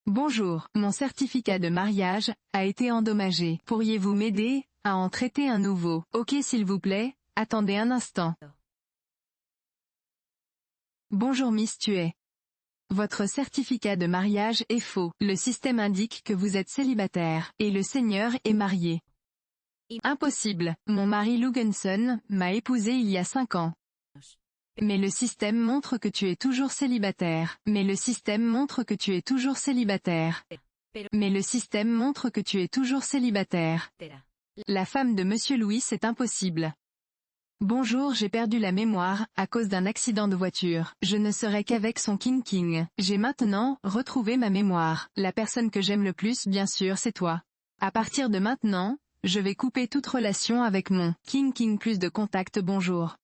Bonjour, mon certificat de mariage a été endommagé. Pourriez-vous m'aider à en traiter un nouveau? Ok s'il vous plaît, attendez un instant. Bonjour Miss Tuet. Votre certificat de mariage est faux. Le système indique que vous êtes célibataire, et le seigneur est marié. Impossible, mon mari Lugenson m'a épousé il y a 5 ans. Mais le système montre que tu es toujours célibataire. Mais le système montre que tu es toujours célibataire. Mais le système montre que tu es toujours célibataire. La femme de Monsieur Louis c'est impossible. Bonjour, j'ai perdu la mémoire, à cause d'un accident de voiture. Je ne serai qu'avec son King. J'ai maintenant retrouvé ma mémoire. La personne que j'aime le plus bien sûr c'est toi. À partir de maintenant, je vais couper toute relation avec mon King plus de contact bonjour.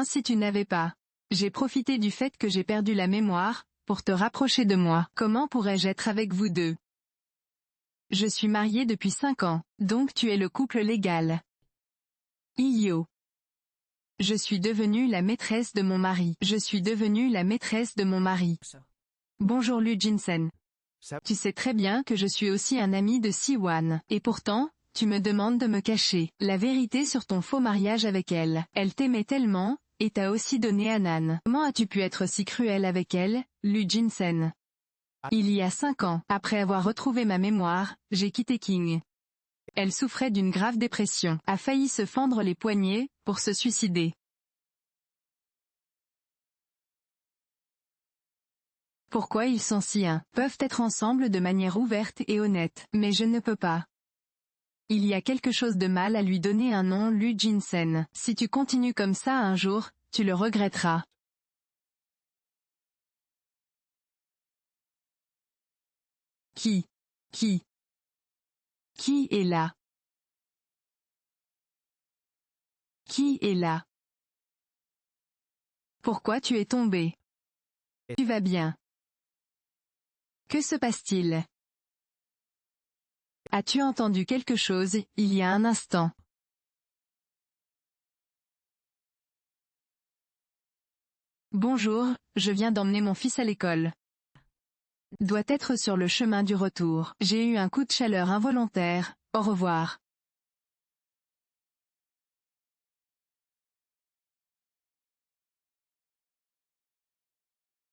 Si tu n'avais pas. J'ai profité du fait que j'ai perdu la mémoire, pour te rapprocher de moi. Comment pourrais-je être avec vous deux? Je suis mariée depuis 5 ans, donc tu es le couple légal. Iyo. Je suis devenue la maîtresse de mon mari. Je suis devenue la maîtresse de mon mari. Bonjour Lu Jinsen. Tu sais très bien que je suis aussi un ami de Siwan. Et pourtant, tu me demandes de me cacher la vérité sur ton faux mariage avec elle. Elle t'aimait tellement, et t'a aussi donné Anan. Comment as-tu pu être si cruel avec elle, Lu Jinsen? Il y a 5 ans, après avoir retrouvé ma mémoire, j'ai quitté King. Elle souffrait d'une grave dépression, a failli se fendre les poignets, pour se suicider. Pourquoi ils sont si peuvent être ensemble de manière ouverte et honnête, mais je ne peux pas. Il y a quelque chose de mal à lui donner un nom Lu Jinsen. Si tu continues comme ça un jour, tu le regretteras. Qui est là? Qui est là? Pourquoi tu es tombé? Tu vas bien? Que se passe-t-il? As-tu entendu quelque chose, il y a un instant? Bonjour, je viens d'emmener mon fils à l'école. Doit être sur le chemin du retour. J'ai eu un coup de chaleur involontaire, au revoir.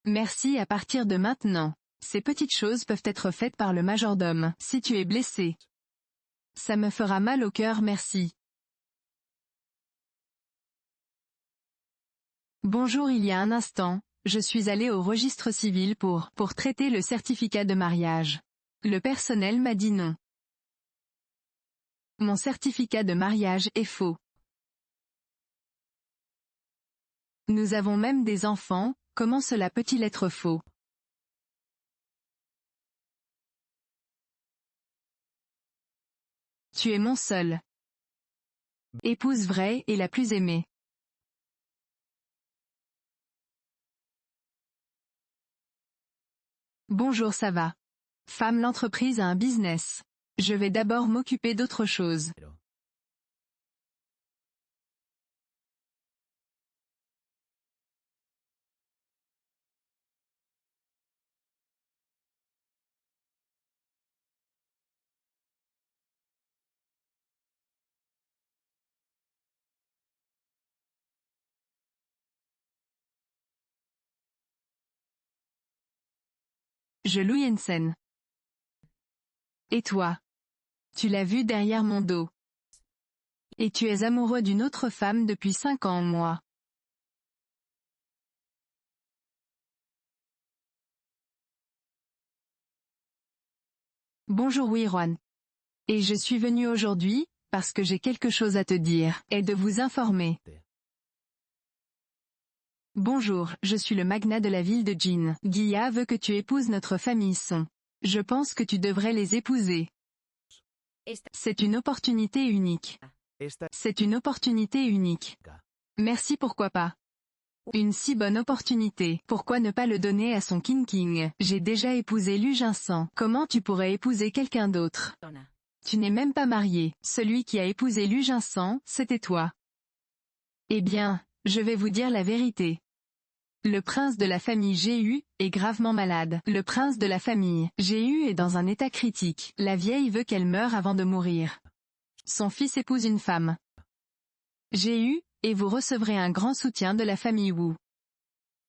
Merci à partir de maintenant. Ces petites choses peuvent être faites par le majordome. Si tu es blessé. Ça me fera mal au cœur merci. Bonjour il y a un instant, je suis allé au registre civil pour traiter le certificat de mariage. Le personnel m'a dit non. Mon certificat de mariage est faux. Nous avons même des enfants, comment cela peut-il être faux? Tu es mon seul. Épouse vraie et la plus aimée. Bonjour ça va. Femme l'entreprise a un business. Je vais d'abord m'occuper d'autre chose. Je Lou Jensen. Et toi? Tu l'as vu derrière mon dos. Et tu es amoureux d'une autre femme depuis 5 ans moi. Bonjour Wiron. Et je suis venu aujourd'hui, parce que j'ai quelque chose à te dire, et de vous informer. Bonjour, je suis le magnat de la ville de Jin. Guilla veut que tu épouses notre famille Son. Je pense que tu devrais les épouser. C'est une opportunité unique. C'est une opportunité unique. Merci pourquoi pas. Une si bonne opportunité, pourquoi ne pas le donner à son King? J'ai déjà épousé Lu Jinsan. Comment tu pourrais épouser quelqu'un d'autre? Tu n'es même pas marié. Celui qui a épousé Lu Jinsan, c'était toi. Eh bien, je vais vous dire la vérité. Le prince de la famille Jéhu est gravement malade. Le prince de la famille Jéhu est dans un état critique. La vieille veut qu'elle meure avant de mourir. Son fils épouse une femme. Jéhu, et vous recevrez un grand soutien de la famille Wu.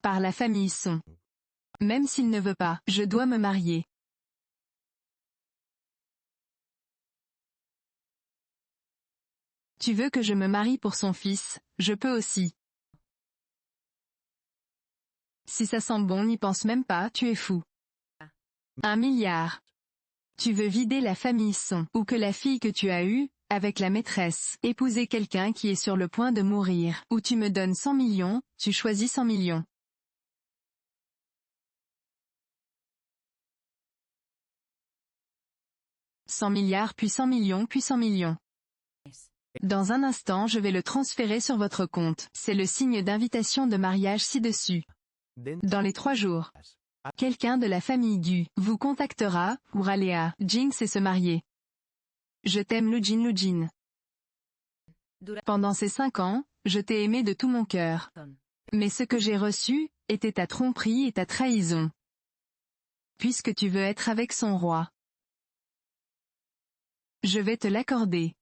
Par la famille Son. Même s'il ne veut pas, je dois me marier. Tu veux que je me marie pour son fils, je peux aussi. Si ça sent bon, n'y pense même pas, tu es fou. 1 milliard. Tu veux vider la famille Son, ou que la fille que tu as eue, avec la maîtresse, épouser quelqu'un qui est sur le point de mourir, ou tu me donnes 100 millions, tu choisis 100 millions. « 100 milliards puis 100 millions puis 100 millions. Dans un instant je vais le transférer sur votre compte. C'est le signe d'invitation de mariage ci-dessus. Dans les 3 jours. Quelqu'un de la famille Gu vous contactera pour aller à Jinx et se marier. Je t'aime Lujin Lujin. Pendant ces 5 ans, je t'ai aimé de tout mon cœur. Mais ce que j'ai reçu, était ta tromperie et ta trahison. Puisque tu veux être avec son roi. Je vais te l'accorder.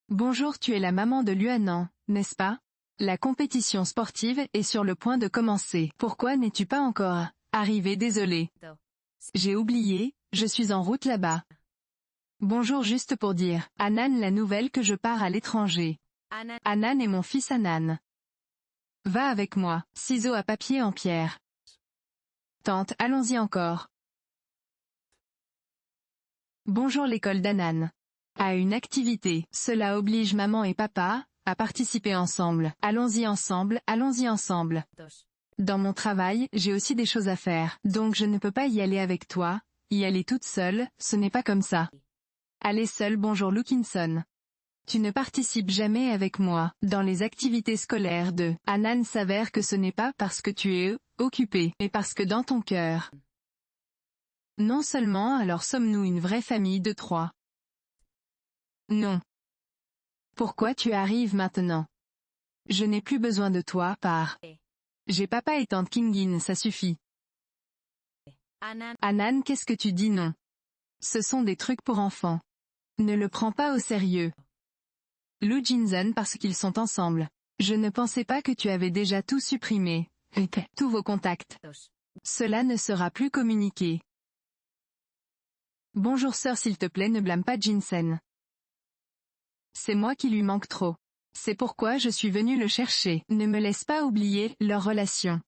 Bonjour, tu es la maman de Luanan, n'est-ce pas? La compétition sportive est sur le point de commencer. Pourquoi n'es-tu pas encore arrivé? Désolé. J'ai oublié, je suis en route là-bas. Bonjour, juste pour dire, Anan, la nouvelle que je pars à l'étranger. Anan est mon fils Anan. Va avec moi, ciseaux à papier en pierre. Tante, allons-y encore. Bonjour l'école d'Anan. À une activité, cela oblige maman et papa, à participer ensemble. Allons-y ensemble, allons-y ensemble. Dans mon travail, j'ai aussi des choses à faire, donc je ne peux pas y aller avec toi, y aller toute seule, ce n'est pas comme ça. Allez seule. Bonjour Lukinson. Tu ne participes jamais avec moi, dans les activités scolaires de Anan s'avère que ce n'est pas parce que tu es occupé, mais parce que dans ton cœur. Non seulement alors sommes-nous une vraie famille de 3. Non. Pourquoi tu arrives maintenant? Je n'ai plus besoin de toi, par. J'ai papa et tante Kingin, ça suffit. Anan, qu'est-ce que tu dis? Non. Ce sont des trucs pour enfants. Ne le prends pas au sérieux. Lu Jinzhen, parce qu'ils sont ensemble. Je ne pensais pas que tu avais déjà tout supprimé. Tous vos contacts. Cela ne sera plus communiqué. Bonjour sœur, s'il te plaît, ne blâme pas Jinsen. C'est moi qui lui manque trop. C'est pourquoi je suis venu le chercher. Ne me laisse pas oublier leur relation.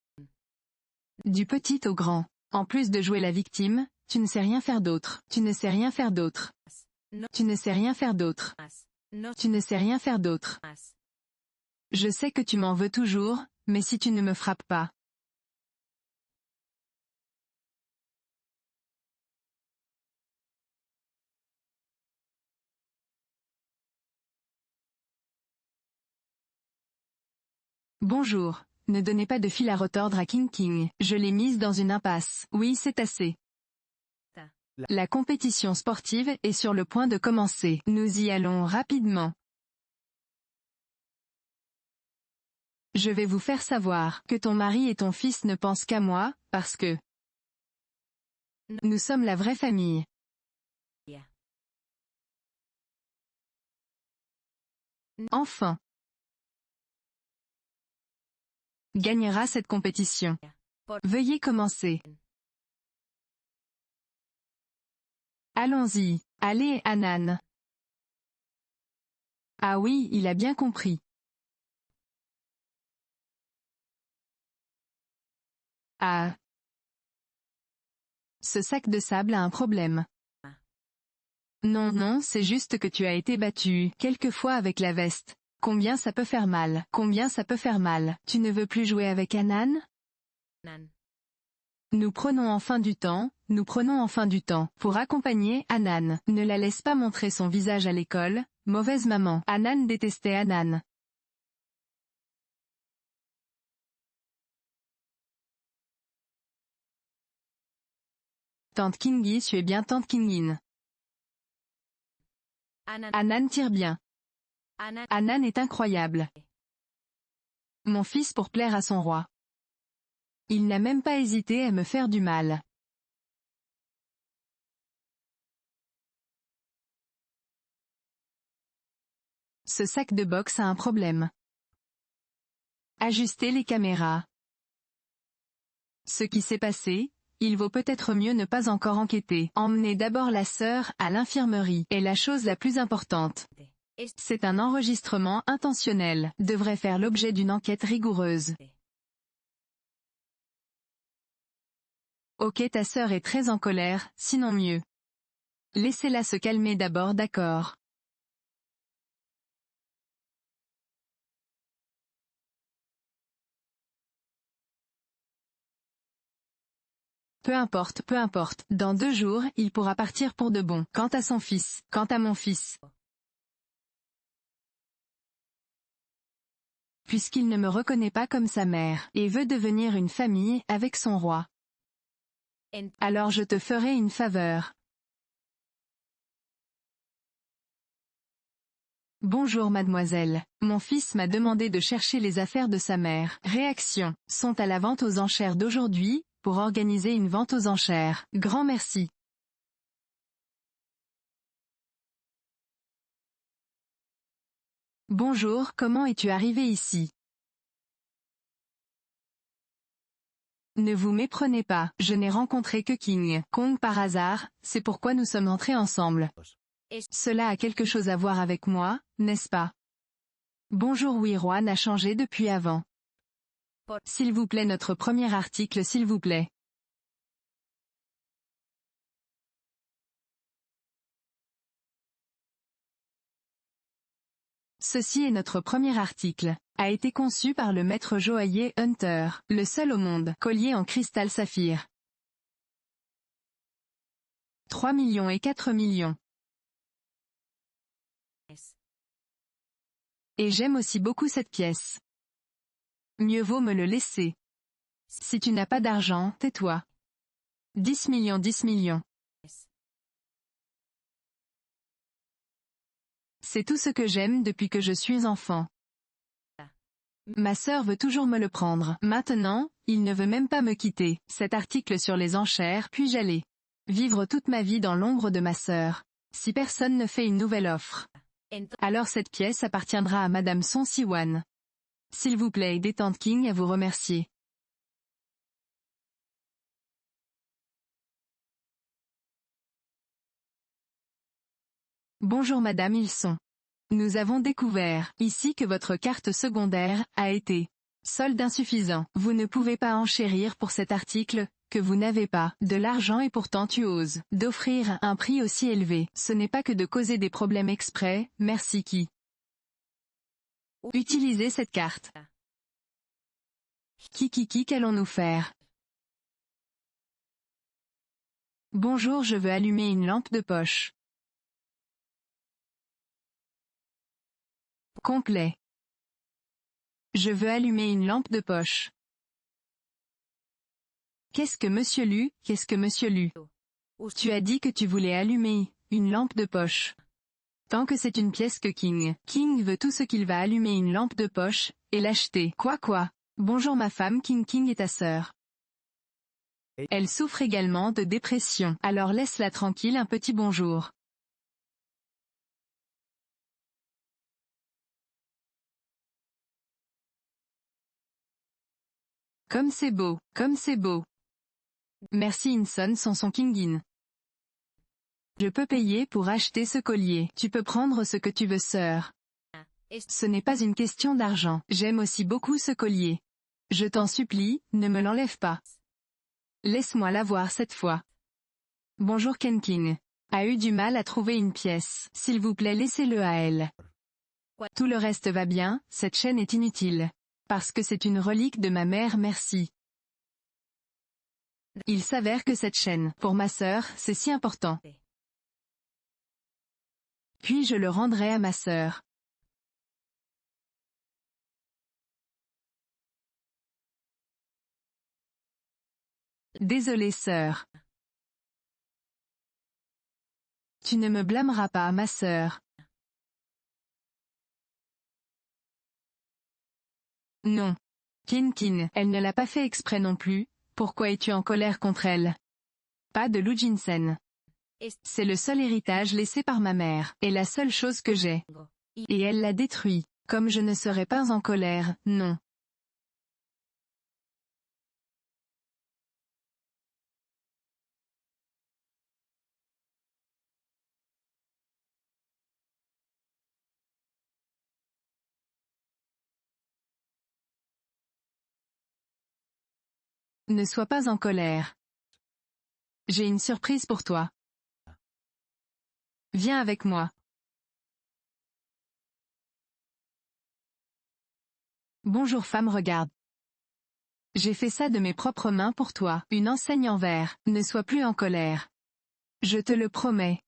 Du petit au grand. En plus de jouer la victime, tu ne sais rien faire d'autre. Tu ne sais rien faire d'autre. Tu ne sais rien faire d'autre. Tu ne sais rien faire d'autre. Je sais que tu m'en veux toujours, mais si tu ne me frappes pas. Bonjour, ne donnez pas de fil à retordre à King King, je l'ai mise dans une impasse. Oui, c'est assez. La compétition sportive est sur le point de commencer. Nous y allons rapidement. Je vais vous faire savoir que ton mari et ton fils ne pensent qu'à moi, parce que nous sommes la vraie famille. Enfin. Gagnera cette compétition. Veuillez commencer. Allons-y. Allez, Anan. Ah oui, il a bien compris. Ah. Ce sac de sable a un problème. Non, non, c'est juste que tu as été battu, quelquefois avec la veste. Combien ça peut faire mal? Combien ça peut faire mal? Tu ne veux plus jouer avec Anan? Nous prenons enfin du temps, nous prenons enfin du temps, pour accompagner Anan. Ne la laisse pas montrer son visage à l'école, mauvaise maman. Anan détestait Anan. Tante Kingi tu es bien tante Kingin. Anan tire bien. Anan est incroyable. Mon fils pour plaire à son roi. Il n'a même pas hésité à me faire du mal. Ce sac de boxe a un problème. Ajuster les caméras. Ce qui s'est passé, il vaut peut-être mieux ne pas encore enquêter. Emmener d'abord la sœur à l'infirmerie est la chose la plus importante. C'est un enregistrement intentionnel, devrait faire l'objet d'une enquête rigoureuse. Ok, ta sœur est très en colère, sinon mieux. Laissez-la se calmer d'abord, d'accord. Peu importe, dans 2 jours, il pourra partir pour de bon. Quant à son fils, quant à mon fils. Puisqu'il ne me reconnaît pas comme sa mère, et veut devenir une famille, avec son roi. Alors je te ferai une faveur. Bonjour mademoiselle, mon fils m'a demandé de chercher les affaires de sa mère. Réaction, sont à la vente aux enchères d'aujourd'hui, pour organiser une vente aux enchères. Grand merci. Bonjour, comment es-tu arrivé ici? Ne vous méprenez pas, je n'ai rencontré que King Kong par hasard, c'est pourquoi nous sommes entrés ensemble. Cela a quelque chose à voir avec moi, n'est-ce pas? Bonjour, oui, roi n'a changé depuis avant. S'il vous plaît, notre premier article, s'il vous plaît. Ceci est notre premier article. A été conçu par le maître joaillier Hunter, le seul au monde, collier en cristal saphir. 3 millions et 4 millions. Et j'aime aussi beaucoup cette pièce. Mieux vaut me le laisser. Si tu n'as pas d'argent, tais-toi. 10 millions, 10 millions. C'est tout ce que j'aime depuis que je suis enfant. Ma sœur veut toujours me le prendre. Maintenant, il ne veut même pas me quitter. Cet article sur les enchères, puis-je aller vivre toute ma vie dans l'ombre de ma sœur. Si personne ne fait une nouvelle offre. Alors cette pièce appartiendra à Madame Song Si-wan. S'il vous plaît, aidez Tante King à vous remercier. Bonjour Madame, ils sont. Nous avons découvert, ici que votre carte secondaire, a été solde insuffisant. Vous ne pouvez pas enchérir pour cet article, que vous n'avez pas de l'argent et pourtant tu oses d'offrir un prix aussi élevé. Ce n'est pas que de causer des problèmes exprès, merci qui. Utilisez cette carte. Qu'allons-nous faire? Bonjour, je veux allumer une lampe de poche. Complet. Je veux allumer une lampe de poche. Qu'est-ce que monsieur Lu? Qu'est-ce que monsieur Lu? Tu as dit que tu voulais allumer une lampe de poche. Tant que c'est une pièce que King veut tout ce qu'il va allumer une lampe de poche, et l'acheter. Quoi? Bonjour ma femme King est ta sœur. Elle souffre également de dépression. Alors laisse-la tranquille, un petit bonjour. Comme c'est beau, comme c'est beau. Merci Inson sont son Kingin. Je peux payer pour acheter ce collier. Tu peux prendre ce que tu veux sœur. Ce n'est pas une question d'argent. J'aime aussi beaucoup ce collier. Je t'en supplie, ne me l'enlève pas. Laisse-moi l'avoir cette fois. Bonjour Ken King. A eu du mal à trouver une pièce. S'il vous plaît, laissez-le à elle. Tout le reste va bien, cette chaîne est inutile. Parce que c'est une relique de ma mère, merci. Il s'avère que cette chaîne, pour ma sœur, c'est si important. Puis je le rendrai à ma sœur. Désolée sœur. Tu ne me blâmeras pas, ma sœur. Non. Kin, elle ne l'a pas fait exprès non plus, pourquoi es-tu en colère contre elle? Pas de Lu Jinsen. C'est le seul héritage laissé par ma mère, et la seule chose que j'ai. Et elle l'a détruit. Comme je ne serais pas en colère, non. Ne sois pas en colère. J'ai une surprise pour toi. Viens avec moi. Bonjour femme, regarde. J'ai fait ça de mes propres mains pour toi, une enseigne en verre. Ne sois plus en colère. Je te le promets.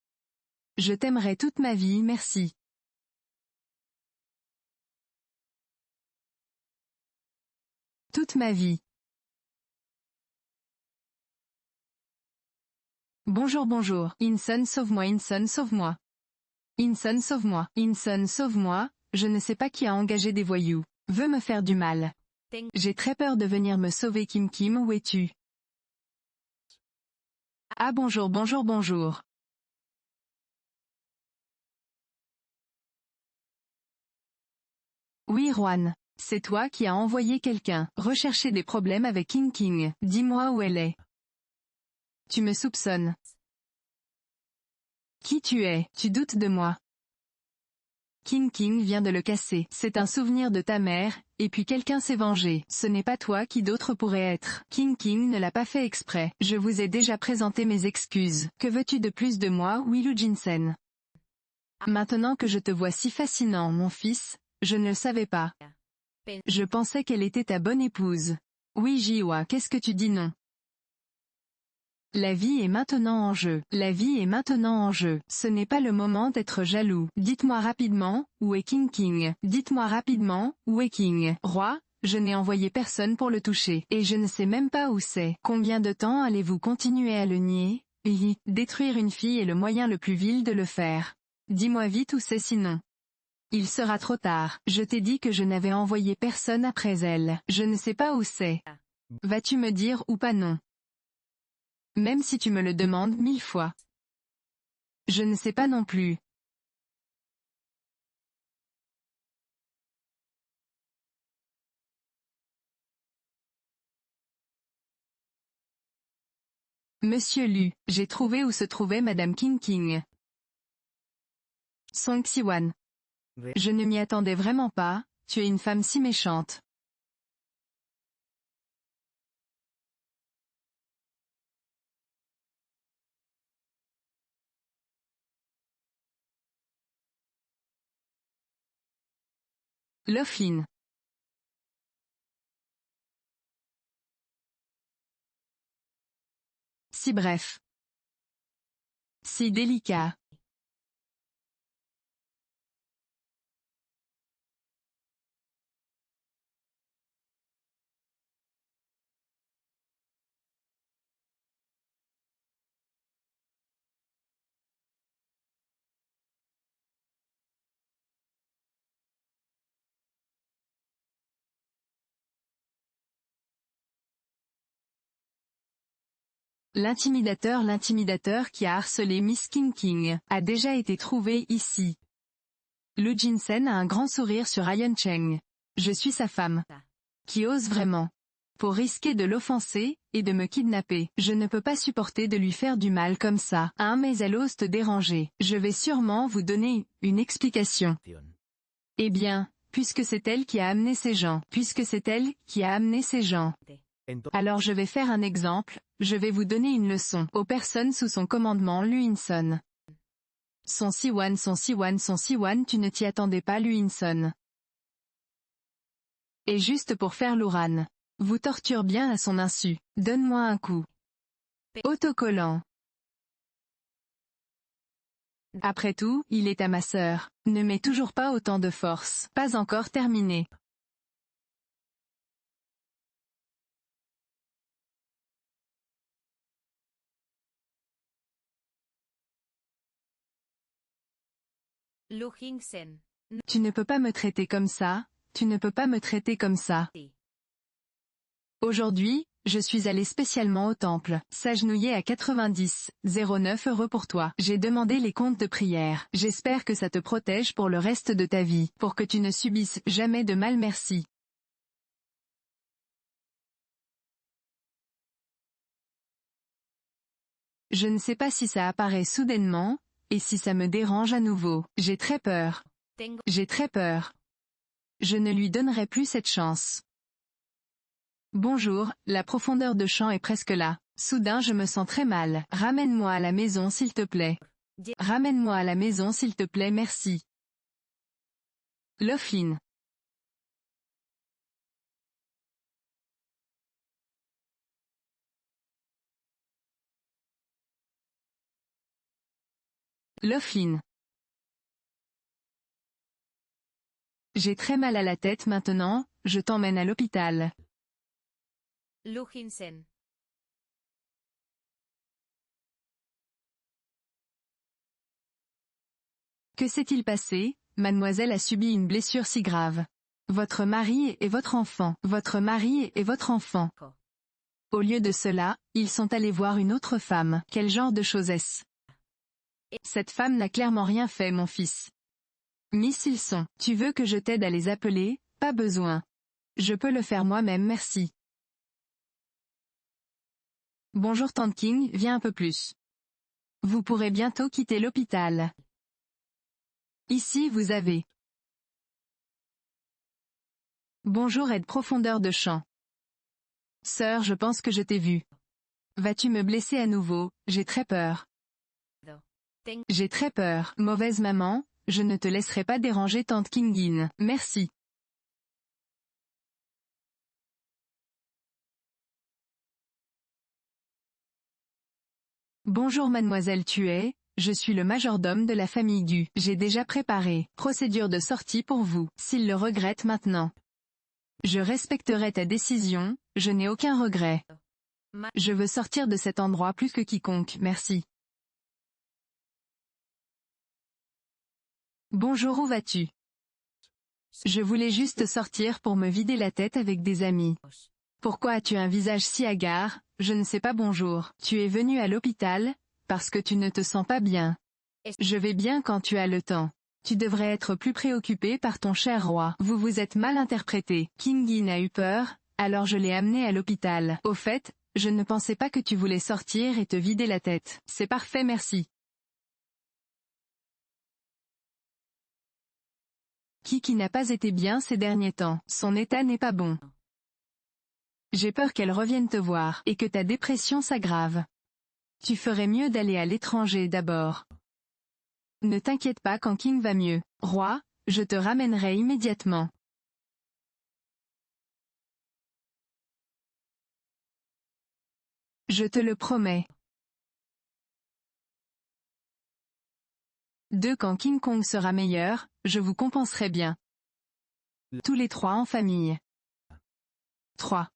Je t'aimerai toute ma vie, merci. Toute ma vie. Bonjour. Inson, sauve-moi, Inson, sauve-moi. Inson, sauve-moi. Inson, sauve-moi, je ne sais pas qui a engagé des voyous. Veut me faire du mal. J'ai très peur de venir me sauver, Kim, où es-tu? Ah bonjour. Oui Juan. C'est toi qui as envoyé quelqu'un rechercher des problèmes avec King. Dis-moi où elle est. Tu me soupçonnes. Qui tu es? Tu doutes de moi. King vient de le casser. C'est un souvenir de ta mère, et puis quelqu'un s'est vengé. Ce n'est pas toi, qui d'autre pourrait être? King ne l'a pas fait exprès. Je vous ai déjà présenté mes excuses. Que veux-tu de plus de moi, Willu Jinsen? Maintenant que je te vois si fascinant, mon fils, je ne le savais pas. Je pensais qu'elle était ta bonne épouse. Oui Jiwa, qu'est-ce que tu dis non? La vie est maintenant en jeu. La vie est maintenant en jeu. Ce n'est pas le moment d'être jaloux. Dites-moi rapidement, où est King? Dites-moi rapidement, où est King? Roi, je n'ai envoyé personne pour le toucher. Et je ne sais même pas où c'est. Combien de temps allez-vous continuer à le nier? Détruire une fille est le moyen le plus vil de le faire. Dis-moi vite où c'est sinon. Il sera trop tard. Je t'ai dit que je n'avais envoyé personne après elle. Je ne sais pas où c'est. Vas-tu me dire ou pas non? Même si tu me le demandes 1000 fois. Je ne sais pas non plus. Monsieur Lu, j'ai trouvé où se trouvait Madame King. Song Siwan. Je ne m'y attendais vraiment pas, tu es une femme si méchante. Loflin. Si bref. Si délicat. L'intimidateur qui a harcelé Miss King, a déjà été trouvé ici. Lu Jinsen a un grand sourire sur Ian Cheng. Je suis sa femme. Qui ose vraiment. Pour risquer de l'offenser, et de me kidnapper. Je ne peux pas supporter de lui faire du mal comme ça, hein, mais elle ose te déranger. Je vais sûrement vous donner une explication. Eh bien, puisque c'est elle qui a amené ces gens. Alors je vais faire un exemple, je vais vous donner une leçon aux personnes sous son commandement Luinson. Son Siwan, tu ne t'y attendais pas Luinson. Et juste pour faire l'Ouran. Vous torture bien à son insu. Donne-moi un coup. Autocollant. Après tout, il est à ma sœur. Ne mets toujours pas autant de force. Pas encore terminé. Luhinsen. Tu ne peux pas me traiter comme ça, tu ne peux pas me traiter comme ça. Aujourd'hui, je suis allé spécialement au temple, s'agenouiller à 90,09 € pour toi. J'ai demandé les comptes de prière. J'espère que ça te protège pour le reste de ta vie, pour que tu ne subisses jamais de mal, merci. Je ne sais pas si ça apparaît soudainement, et si ça me dérange à nouveau. J'ai très peur. Tengo. J'ai très peur. Je ne lui donnerai plus cette chance. Bonjour, la profondeur de champ est presque là. Soudain je me sens très mal. Ramène-moi à la maison s'il te plaît. Ramène-moi à la maison s'il te plaît, merci. Laughlin. Laughlin. J'ai très mal à la tête maintenant, je t'emmène à l'hôpital. Luhinsen. Que s'est-il passé? Mademoiselle a subi une blessure si grave. Votre mari et votre enfant. Votre mari et votre enfant. Au lieu de cela, ils sont allés voir une autre femme. Quel genre de chose est-ce? Cette femme n'a clairement rien fait, mon fils. Miss Ilson, tu veux que je t'aide à les appeler? Pas besoin. Je peux le faire moi-même, merci. Bonjour Tante King, viens un peu plus. Vous pourrez bientôt quitter l'hôpital. Ici vous avez. Bonjour aide profondeur de champ. Sœur, je pense que je t'ai vue. Vas-tu me blesser à nouveau? J'ai très peur. J'ai très peur. Mauvaise maman, je ne te laisserai pas déranger Tante Kingin. Merci. Bonjour mademoiselle je suis le majordome de la famille Du. J'ai déjà préparé. Procédure de sortie pour vous. S'il le regrette maintenant. Je respecterai ta décision, je n'ai aucun regret. Je veux sortir de cet endroit plus que quiconque, merci. Bonjour, où vas-tu? Je voulais juste sortir pour me vider la tête avec des amis. Pourquoi as-tu un visage si hagard? Je ne sais pas. Bonjour. Tu es venu à l'hôpital, parce que tu ne te sens pas bien. Je vais bien quand tu as le temps. Tu devrais être plus préoccupé par ton cher roi. Vous vous êtes mal interprété. Kingin a eu peur, alors je l'ai amené à l'hôpital. Au fait, je ne pensais pas que tu voulais sortir et te vider la tête. C'est parfait, merci. Qui n'a pas été bien ces derniers temps. Son état n'est pas bon. J'ai peur qu'elle revienne te voir, et que ta dépression s'aggrave. Tu ferais mieux d'aller à l'étranger d'abord. Ne t'inquiète pas quand King va mieux. Roi, je te ramènerai immédiatement. Je te le promets. Quand King Kong sera meilleur, je vous compenserai bien. Tous les trois en famille. 3.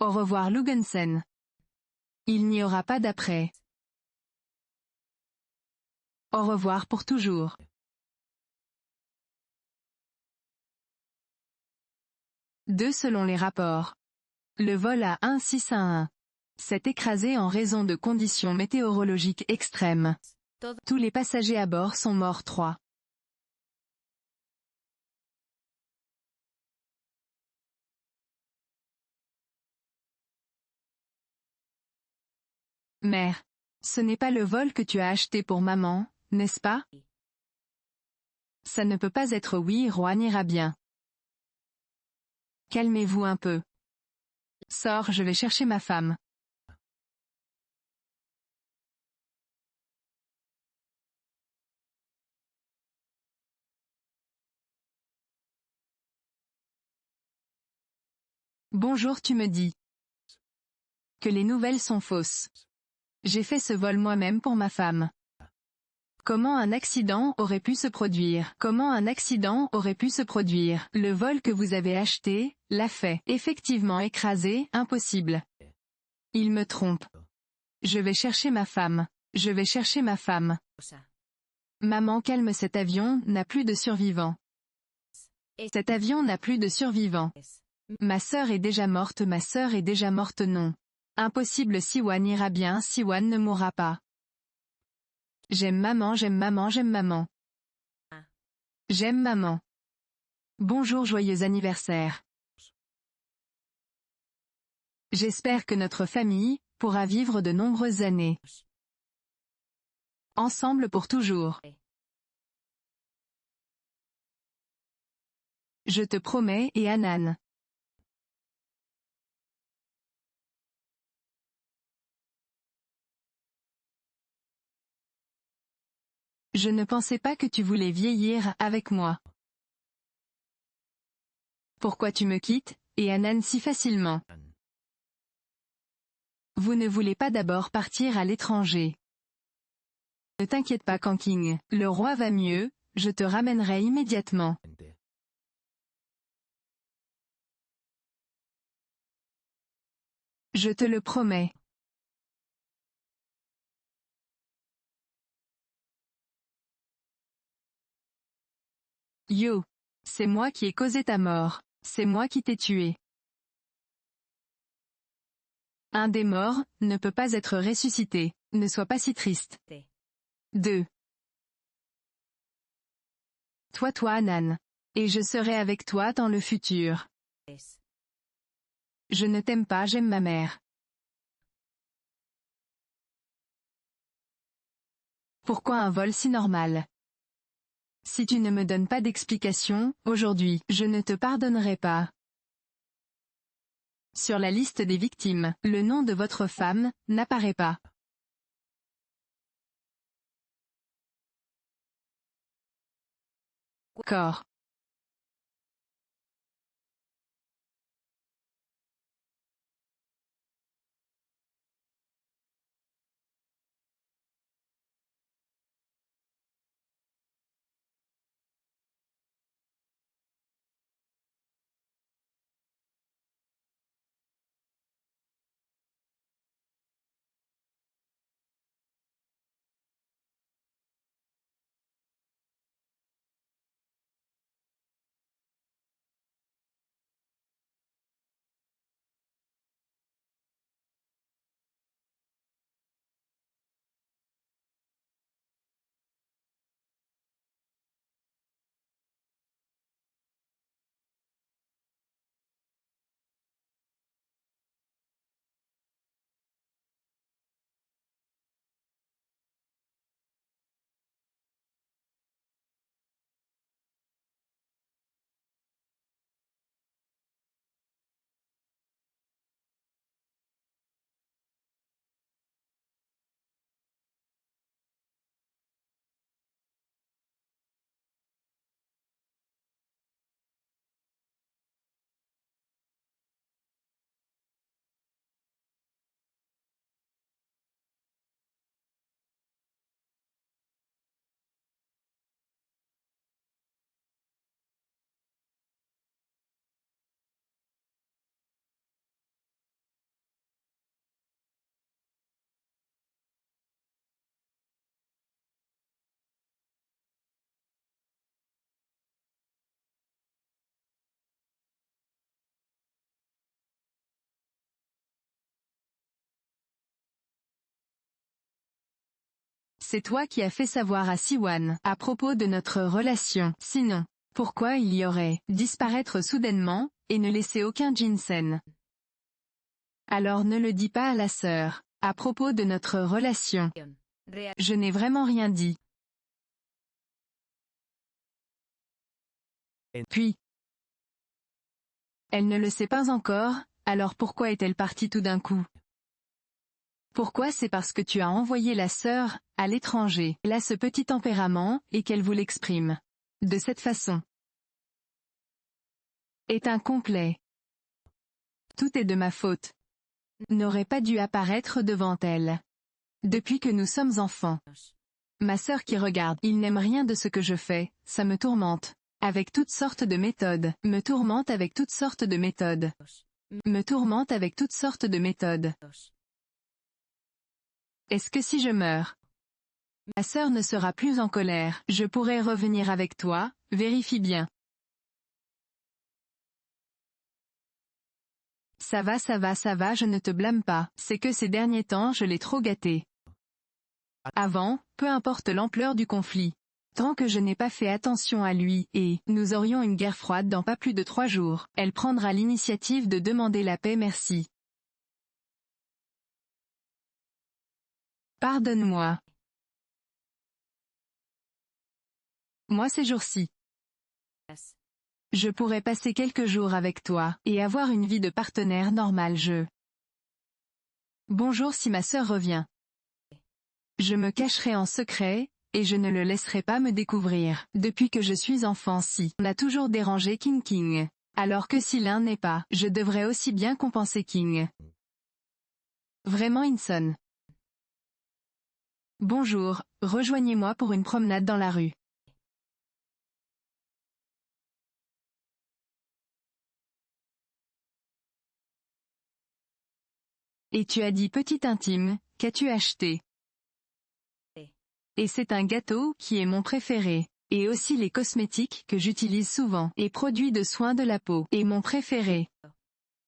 Au revoir Lugensen. Il n'y aura pas d'après. Au revoir pour toujours. Selon les rapports. Le vol A1611 s'est écrasé en raison de conditions météorologiques extrêmes. Tous les passagers à bord sont morts. 3. Mère. Ce n'est pas le vol que tu as acheté pour maman, n'est-ce pas? Ça ne peut pas être. Oui, Juan ira bien. Calmez-vous un peu. Sors, je vais chercher ma femme. Bonjour, tu me dis que les nouvelles sont fausses. J'ai fait ce vol moi-même pour ma femme. Comment un accident aurait pu se produire? Comment un accident aurait pu se produire? Le vol que vous avez acheté, l'a fait. Effectivement écrasé, impossible. Il me trompe. Je vais chercher ma femme. Je vais chercher ma femme. Maman, calme, cet avion n'a plus de survivants. Cet avion n'a plus de survivants. Ma sœur est déjà morte, ma sœur est déjà morte, non. Impossible, Siwan ira bien, Siwan ne mourra pas. J'aime maman, j'aime maman, j'aime maman. J'aime maman. Bonjour, joyeux anniversaire. J'espère que notre famille pourra vivre de nombreuses années. Ensemble pour toujours. Je te promets, et Hanan. Je ne pensais pas que tu voulais vieillir avec moi. Pourquoi tu me quittes, et Hanan, si facilement? Vous ne voulez pas d'abord partir à l'étranger. Ne t'inquiète pas, Kanking, le roi va mieux, je te ramènerai immédiatement. Je te le promets. Yo. C'est moi qui ai causé ta mort. C'est moi qui t'ai tué. Un des morts ne peut pas être ressuscité. Ne sois pas si triste. 2. Toi Hanan. Et je serai avec toi dans le futur. Je ne t'aime pas, j'aime ma mère. Pourquoi un vol si normal? Si tu ne me donnes pas d'explication, aujourd'hui, je ne te pardonnerai pas. Sur la liste des victimes, le nom de votre femme n'apparaît pas. Corps. C'est toi qui as fait savoir à Siwan à propos de notre relation. Sinon, pourquoi il y aurait disparaître soudainement, et ne laisser aucun ginseng? Alors ne le dis pas à la sœur. À propos de notre relation. Je n'ai vraiment rien dit. Puis, elle ne le sait pas encore, alors pourquoi est-elle partie tout d'un coup? Pourquoi? C'est parce que tu as envoyé la sœur à l'étranger. Elle a ce petit tempérament, et qu'elle vous l'exprime. De cette façon. Est incomplet. Tout est de ma faute. N'aurais pas dû apparaître devant elle. Depuis que nous sommes enfants. Ma sœur qui regarde, il n'aime rien de ce que je fais, ça me tourmente. Avec toutes sortes de méthodes. Me tourmente avec toutes sortes de méthodes. Me tourmente avec toutes sortes de méthodes. Est-ce que si je meurs, ma sœur ne sera plus en colère, je pourrai revenir avec toi, vérifie bien. Ça va, je ne te blâme pas, c'est que ces derniers temps je l'ai trop gâté. Avant, peu importe l'ampleur du conflit. Tant que je n'ai pas fait attention à lui, et nous aurions une guerre froide dans pas plus de 3 jours, elle prendra l'initiative de demander la paix, merci. Pardonne-moi. Moi ces jours-ci. Je pourrais passer quelques jours avec toi, et avoir une vie de partenaire normale. Bonjour si ma sœur revient. Je me cacherai en secret, et je ne le laisserai pas me découvrir. Depuis que je suis enfant, si on a toujours dérangé King. Alors que si l'un n'est pas, je devrais aussi bien compenser King. Vraiment Inson. Bonjour, rejoignez-moi pour une promenade dans la rue. Et tu as dit petite intime, qu'as-tu acheté? Et c'est un gâteau qui est mon préféré. Et aussi les cosmétiques que j'utilise souvent. Et produits de soins de la peau. Et mon préféré.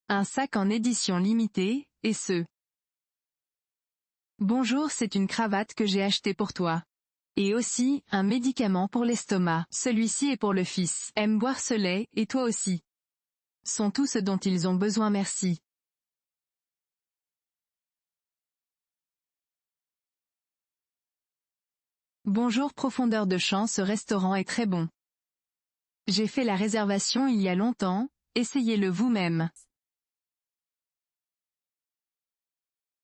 Un sac en édition limitée, et ce. Bonjour, c'est une cravate que j'ai achetée pour toi. Et aussi, un médicament pour l'estomac. Celui-ci est pour le fils. Aime boire ce lait, et toi aussi. Sont tout ce dont ils ont besoin, merci. Bonjour profondeur de champ, ce restaurant est très bon. J'ai fait la réservation il y a longtemps, essayez-le vous-même.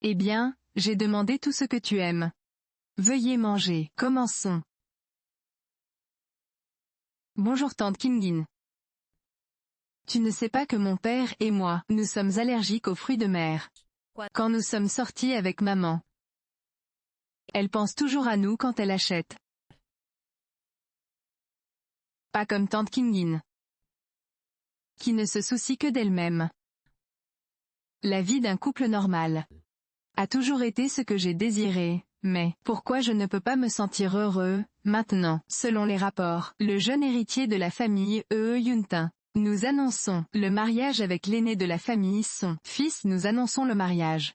Eh bien, j'ai demandé tout ce que tu aimes. Veuillez manger, commençons. Bonjour tante Kingin. Tu ne sais pas que mon père et moi, nous sommes allergiques aux fruits de mer. Quand nous sommes sortis avec maman. Elle pense toujours à nous quand elle achète. Pas comme tante Kingin. Qui ne se soucie que d'elle-même. La vie d'un couple normal. A toujours été ce que j'ai désiré, mais, pourquoi je ne peux pas me sentir heureux, maintenant, selon les rapports, le jeune héritier de la famille Yuntin. Nous annonçons le mariage avec l'aîné de la famille, son fils, nous annonçons le mariage.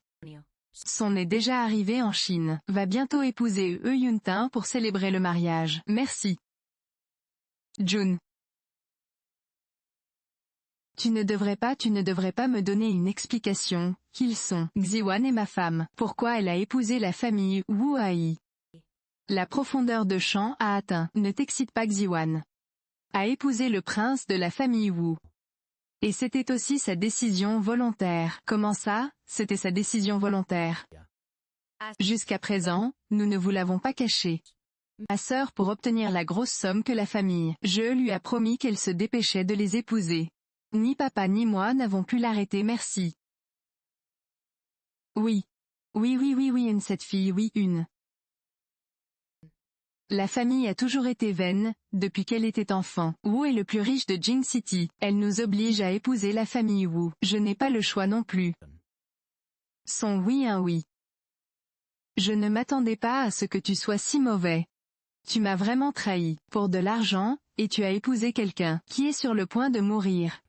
Son est déjà arrivé en Chine, va bientôt épouser Yuntin pour célébrer le mariage. Merci. Jun. Tu ne devrais pas me donner une explication, qu'ils sont, Xiwan est ma femme, pourquoi elle a épousé la famille Wu Ai. La profondeur de champ a atteint, ne t'excite pas Xiwan. A épousé le prince de la famille Wu. Et c'était aussi sa décision volontaire. Comment ça, c'était sa décision volontaire? Jusqu'à présent, nous ne vous l'avons pas caché. Ma sœur pour obtenir la grosse somme que la famille, je lui a promis qu'elle se dépêchait de les épouser. Ni papa ni moi n'avons pu l'arrêter, merci. Oui. Oui, cette fille, oui, une. La famille a toujours été vaine, depuis qu'elle était enfant. Wu est le plus riche de Jing City. Elle nous oblige à épouser la famille Wu. Je n'ai pas le choix non plus. Son oui un oui. Je ne m'attendais pas à ce que tu sois si mauvais. Tu m'as vraiment trahi, pour de l'argent, et tu as épousé quelqu'un, qui est sur le point de mourir.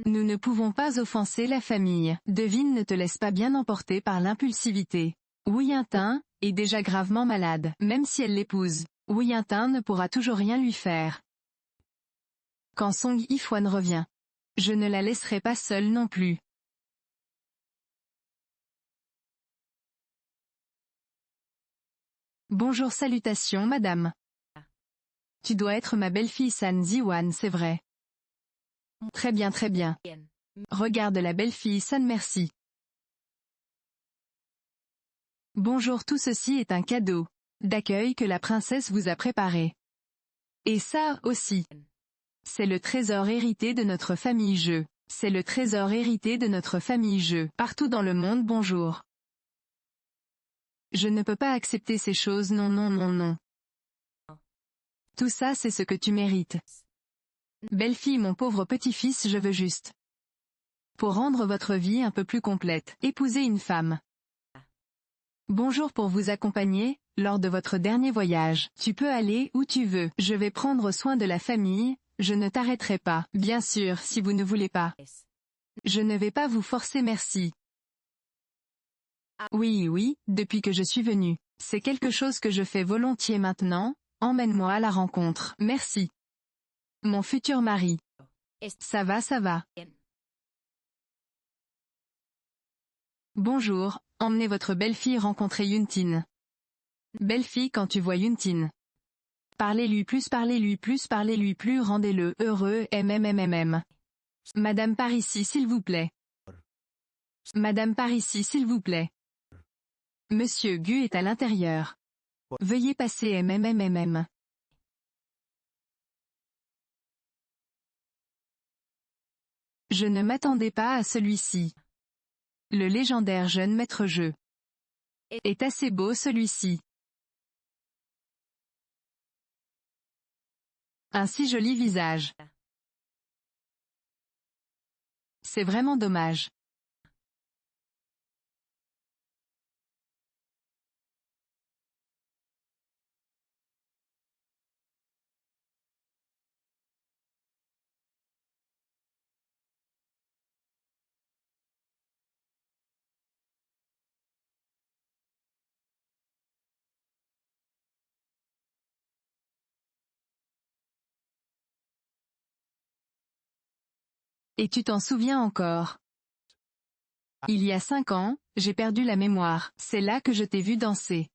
Nous ne pouvons pas offenser la famille. Devine ne te laisse pas bien emporter par l'impulsivité. Wu Yintin est déjà gravement malade, même si elle l'épouse. Wu Yintin ne pourra toujours rien lui faire. Quand Song Yifan revient. Je ne la laisserai pas seule non plus. Bonjour, salutations madame. Tu dois être ma belle-fille San Ziwan, c'est vrai. Très bien. Regarde la belle-fille San, merci. Bonjour, tout ceci est un cadeau d'accueil que la princesse vous a préparé. Et ça, aussi. C'est le trésor hérité de notre famille. C'est le trésor hérité de notre famille partout dans le monde bonjour. Je ne peux pas accepter ces choses non non non non. Tout ça c'est ce que tu mérites. Belle-fille mon pauvre petit-fils je veux juste. Pour rendre votre vie un peu plus complète, épouser une femme. Bonjour pour vous accompagner, lors de votre dernier voyage. Tu peux aller où tu veux. Je vais prendre soin de la famille, je ne t'arrêterai pas. Bien sûr si vous ne voulez pas. Je ne vais pas vous forcer merci. Oui oui, depuis que je suis venue. C'est quelque chose que je fais volontiers maintenant, emmène-moi à la rencontre. Merci. Mon futur mari. Ça va ça va. Bonjour, emmenez votre belle-fille rencontrer Yuntine. Belle-fille quand tu vois Yuntine. Parlez-lui plus, rendez-le heureux, MMMMM. Madame par ici s'il vous plaît. Madame par ici s'il vous plaît. Monsieur Gu est à l'intérieur. Veuillez passer MMMMM. Je ne m'attendais pas à celui-ci. Le légendaire jeune maître jeu. Est assez beau celui-ci. Un si joli visage. C'est vraiment dommage. Et tu t'en souviens encore. Il y a 5 ans, j'ai perdu la mémoire. C'est là que je t'ai vu danser.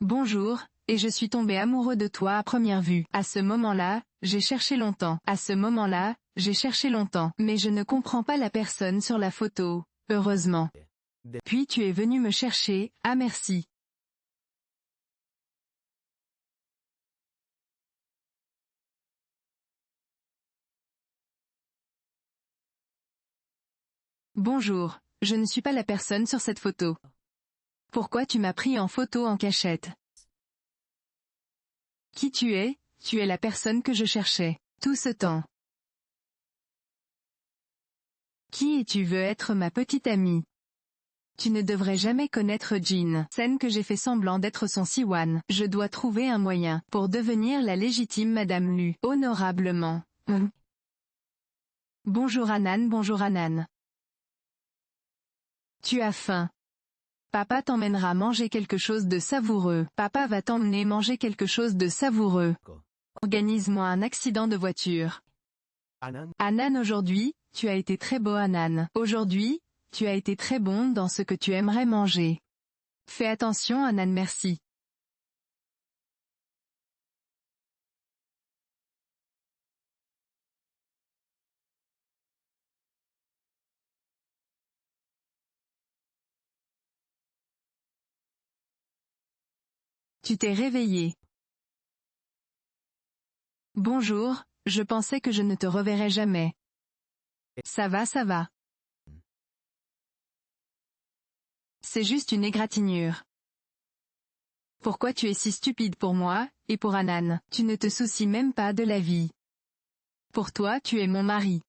Bonjour, et je suis tombé amoureux de toi à première vue. À ce moment-là, j'ai cherché longtemps. À ce moment-là, j'ai cherché longtemps. Mais je ne comprends pas la personne sur la photo, heureusement. Puis tu es venu me chercher, ah merci. Bonjour, je ne suis pas la personne sur cette photo. Pourquoi tu m'as pris en photo en cachette? Qui tu es? Tu es la personne que je cherchais. Tout ce temps. Qui es-tu veux être ma petite amie? Tu ne devrais jamais connaître Jin. Scène que j'ai fait semblant d'être son Siwan. Je dois trouver un moyen pour devenir la légitime Madame Lu. Honorablement. Bonjour Anan, bonjour Anan. Tu as faim. Papa t'emmènera manger quelque chose de savoureux. Papa va t'emmener manger quelque chose de savoureux. Organise-moi un accident de voiture. Anan aujourd'hui, tu as été très beau Anan. Aujourd'hui, tu as été très bon dans ce que tu aimerais manger. Fais attention Anan merci. Tu t'es réveillé. Bonjour, je pensais que je ne te reverrais jamais. Ça va ça va. C'est juste une égratignure. Pourquoi tu es si stupide pour moi, et pour Anan? Tu ne te soucies même pas de la vie. Pour toi tu es mon mari.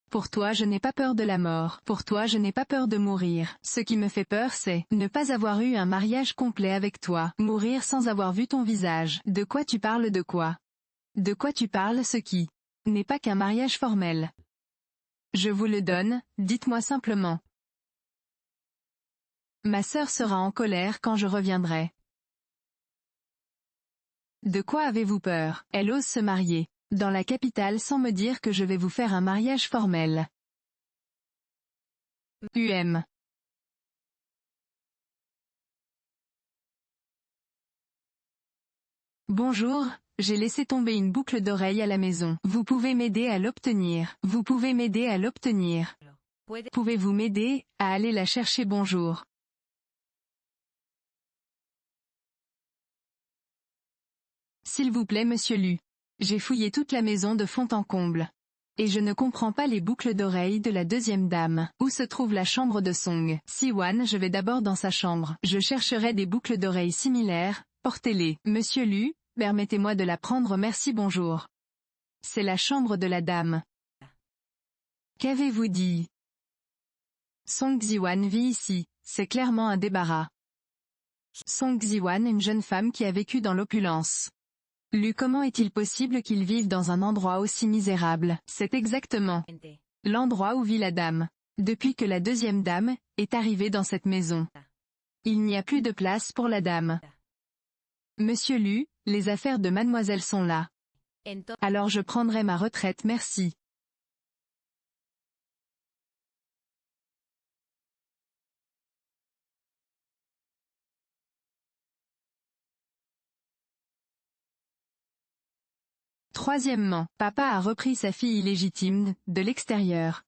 Pour toi je n'ai pas peur de la mort. Pour toi je n'ai pas peur de mourir. Ce qui me fait peur c'est ne pas avoir eu un mariage complet avec toi. Mourir sans avoir vu ton visage. De quoi tu parles de quoi? De quoi tu parles ce qui n'est pas qu'un mariage formel. Je vous le donne, dites-moi simplement. Ma sœur sera en colère quand je reviendrai. De quoi avez-vous peur? Elle ose se marier dans la capitale sans me dire que je vais vous faire un mariage formel. UM. Bonjour, j'ai laissé tomber une boucle d'oreille à la maison. Vous pouvez m'aider à l'obtenir. Vous pouvez m'aider à l'obtenir. Pouvez-vous m'aider à aller la chercher bonjour? S'il vous plaît monsieur Lu. J'ai fouillé toute la maison de fond en comble. Et je ne comprends pas les boucles d'oreilles de la deuxième dame. Où se trouve la chambre de Song Si-wan? Je vais d'abord dans sa chambre. Je chercherai des boucles d'oreilles similaires, portez-les. Monsieur Lu, permettez-moi de la prendre, merci, bonjour. C'est la chambre de la dame. Qu'avez-vous dit? Song Xiwan vit ici, c'est clairement un débarras. Song Xiwan, une jeune femme qui a vécu dans l'opulence. Lu, comment est-il possible qu'il vive dans un endroit aussi misérable? C'est exactement l'endroit où vit la dame. Depuis que la deuxième dame est arrivée dans cette maison. Il n'y a plus de place pour la dame. Monsieur Lu, les affaires de mademoiselle sont là. Alors je prendrai ma retraite, merci. Troisièmement, papa a repris sa fille illégitime, de l'extérieur.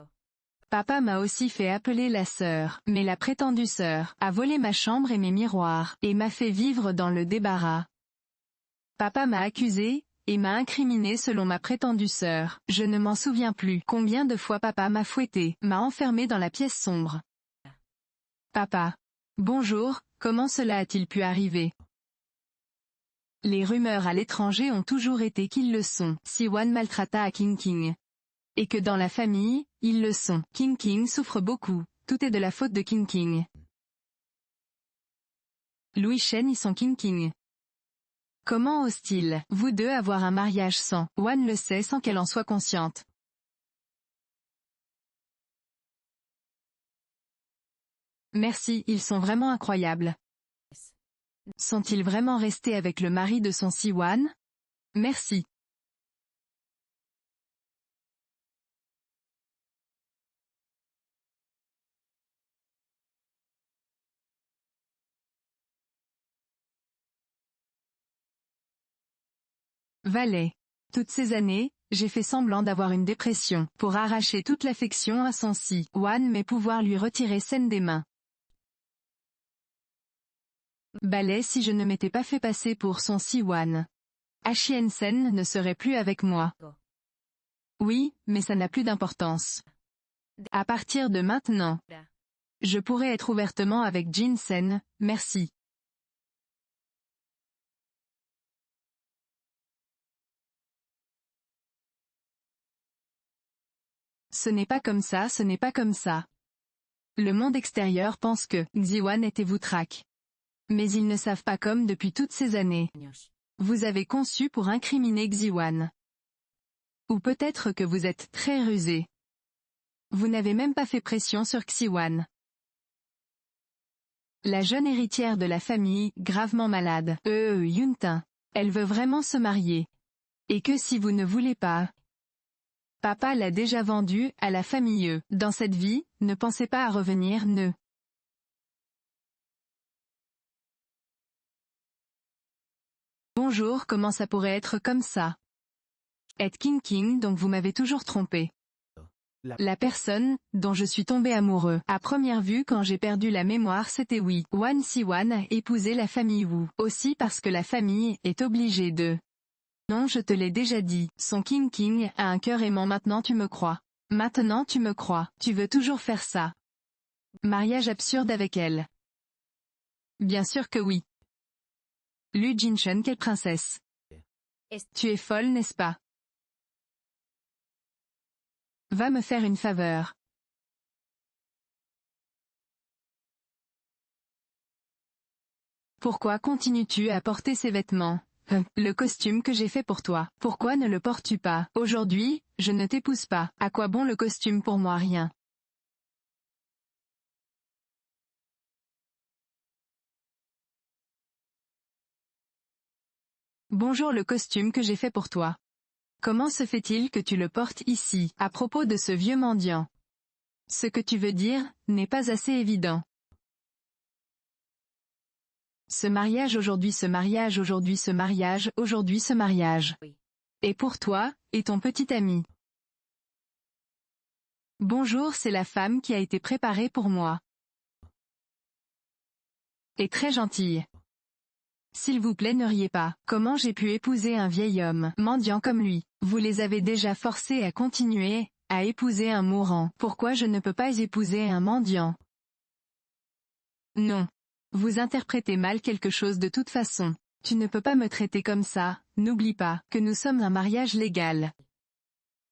Papa m'a aussi fait appeler la sœur, mais la prétendue sœur, a volé ma chambre et mes miroirs, et m'a fait vivre dans le débarras. Papa m'a accusé, et m'a incriminé selon ma prétendue sœur. Je ne m'en souviens plus. Combien de fois papa m'a fouetté, m'a enfermé dans la pièce sombre. Papa. Bonjour, comment cela a-t-il pu arriver? Les rumeurs à l'étranger ont toujours été qu'ils le sont. Si-wan maltraita à King King. Et que dans la famille, ils le sont. King King souffre beaucoup. Tout est de la faute de King King. Louis Shen y sont King King. Comment ose-t-il, vous deux, avoir un mariage sans? Wan le sait sans qu'elle en soit consciente. Merci, ils sont vraiment incroyables. Sont-ils vraiment restés avec le mari de son Si-wan? Merci. Valet. Toutes ces années, j'ai fait semblant d'avoir une dépression, pour arracher toute l'affection à son Si-wan mais pouvoir lui retirer Sen des mains. Balai, si je ne m'étais pas fait passer pour son Si-wan. Hien Sen ne serait plus avec moi. Oui, mais ça n'a plus d'importance. À partir de maintenant, je pourrais être ouvertement avec Jin Sen, merci. Ce n'est pas comme ça, ce n'est pas comme ça. Le monde extérieur pense que Xiwan était Voutrak. Mais ils ne savent pas comme depuis toutes ces années. Vous avez conçu pour incriminer Xiwan. Ou peut-être que vous êtes très rusé. Vous n'avez même pas fait pression sur Xiwan. La jeune héritière de la famille, gravement malade, Yuntin. Elle veut vraiment se marier. Et que si vous ne voulez pas, papa l'a déjà vendue à la famille. Dans cette vie, ne pensez pas à revenir, ne. Bonjour, comment ça pourrait être comme ça? Ed King King, donc vous m'avez toujours trompé. La personne, dont je suis tombé amoureux, à première vue quand j'ai perdu la mémoire, c'était oui. Wan Si-wan a épousé la famille Wu. Aussi parce que la famille est obligée de. Non, je te l'ai déjà dit, son King King a un cœur aimant, maintenant tu me crois. Maintenant tu me crois, tu veux toujours faire ça. Mariage absurde avec elle. Bien sûr que oui. Lu Jinchen, quelle princesse. Tu es folle, n'est-ce pas? Va me faire une faveur. Pourquoi continues-tu à porter ces vêtements? Le costume que j'ai fait pour toi. Pourquoi ne le portes-tu pas? Aujourd'hui, je ne t'épouse pas. À quoi bon le costume pour moi? Rien. Bonjour, le costume que j'ai fait pour toi. Comment se fait-il que tu le portes ici, à propos de ce vieux mendiant? Ce que tu veux dire, n'est pas assez évident. Ce mariage aujourd'hui, ce mariage aujourd'hui, ce mariage aujourd'hui, ce mariage. Et pour toi, et ton petit ami. Bonjour, c'est la femme qui a été préparée pour moi. Et très gentille. S'il vous plaît, ne riez pas. Comment j'ai pu épouser un vieil homme, mendiant comme lui? Vous les avez déjà forcés à continuer, à épouser un mourant. Pourquoi je ne peux pas épouser un mendiant? Non. Vous interprétez mal quelque chose de toute façon. Tu ne peux pas me traiter comme ça, n'oublie pas que nous sommes un mariage légal.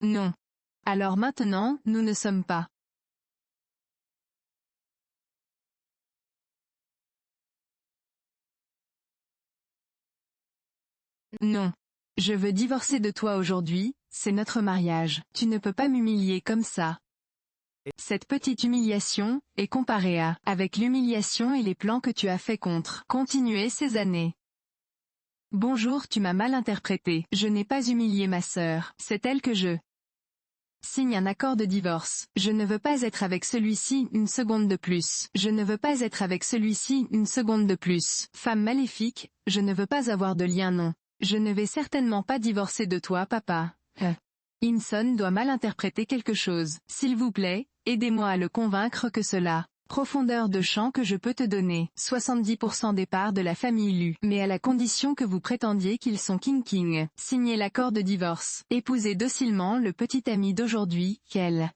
Non. Alors maintenant, nous ne sommes pas. Non. Je veux divorcer de toi aujourd'hui, c'est notre mariage. Tu ne peux pas m'humilier comme ça. Cette petite humiliation est comparée avec l'humiliation et les plans que tu as fait contre continuer ces années. Bonjour, tu m'as mal interprété. Je n'ai pas humilié ma sœur. C'est elle que je signe un accord de divorce. Je ne veux pas être avec celui-ci une seconde de plus. Je ne veux pas être avec celui-ci une seconde de plus. Femme maléfique, je ne veux pas avoir de lien, non. Je ne vais certainement pas divorcer de toi, papa. Inson doit mal interpréter quelque chose. S'il vous plaît, aidez-moi à le convaincre que cela. Profondeur de champ que je peux te donner. 70% des parts de la famille Lu. Mais à la condition que vous prétendiez qu'ils sont King. Signez l'accord de divorce. Épousez docilement le petit ami d'aujourd'hui, qu'elle.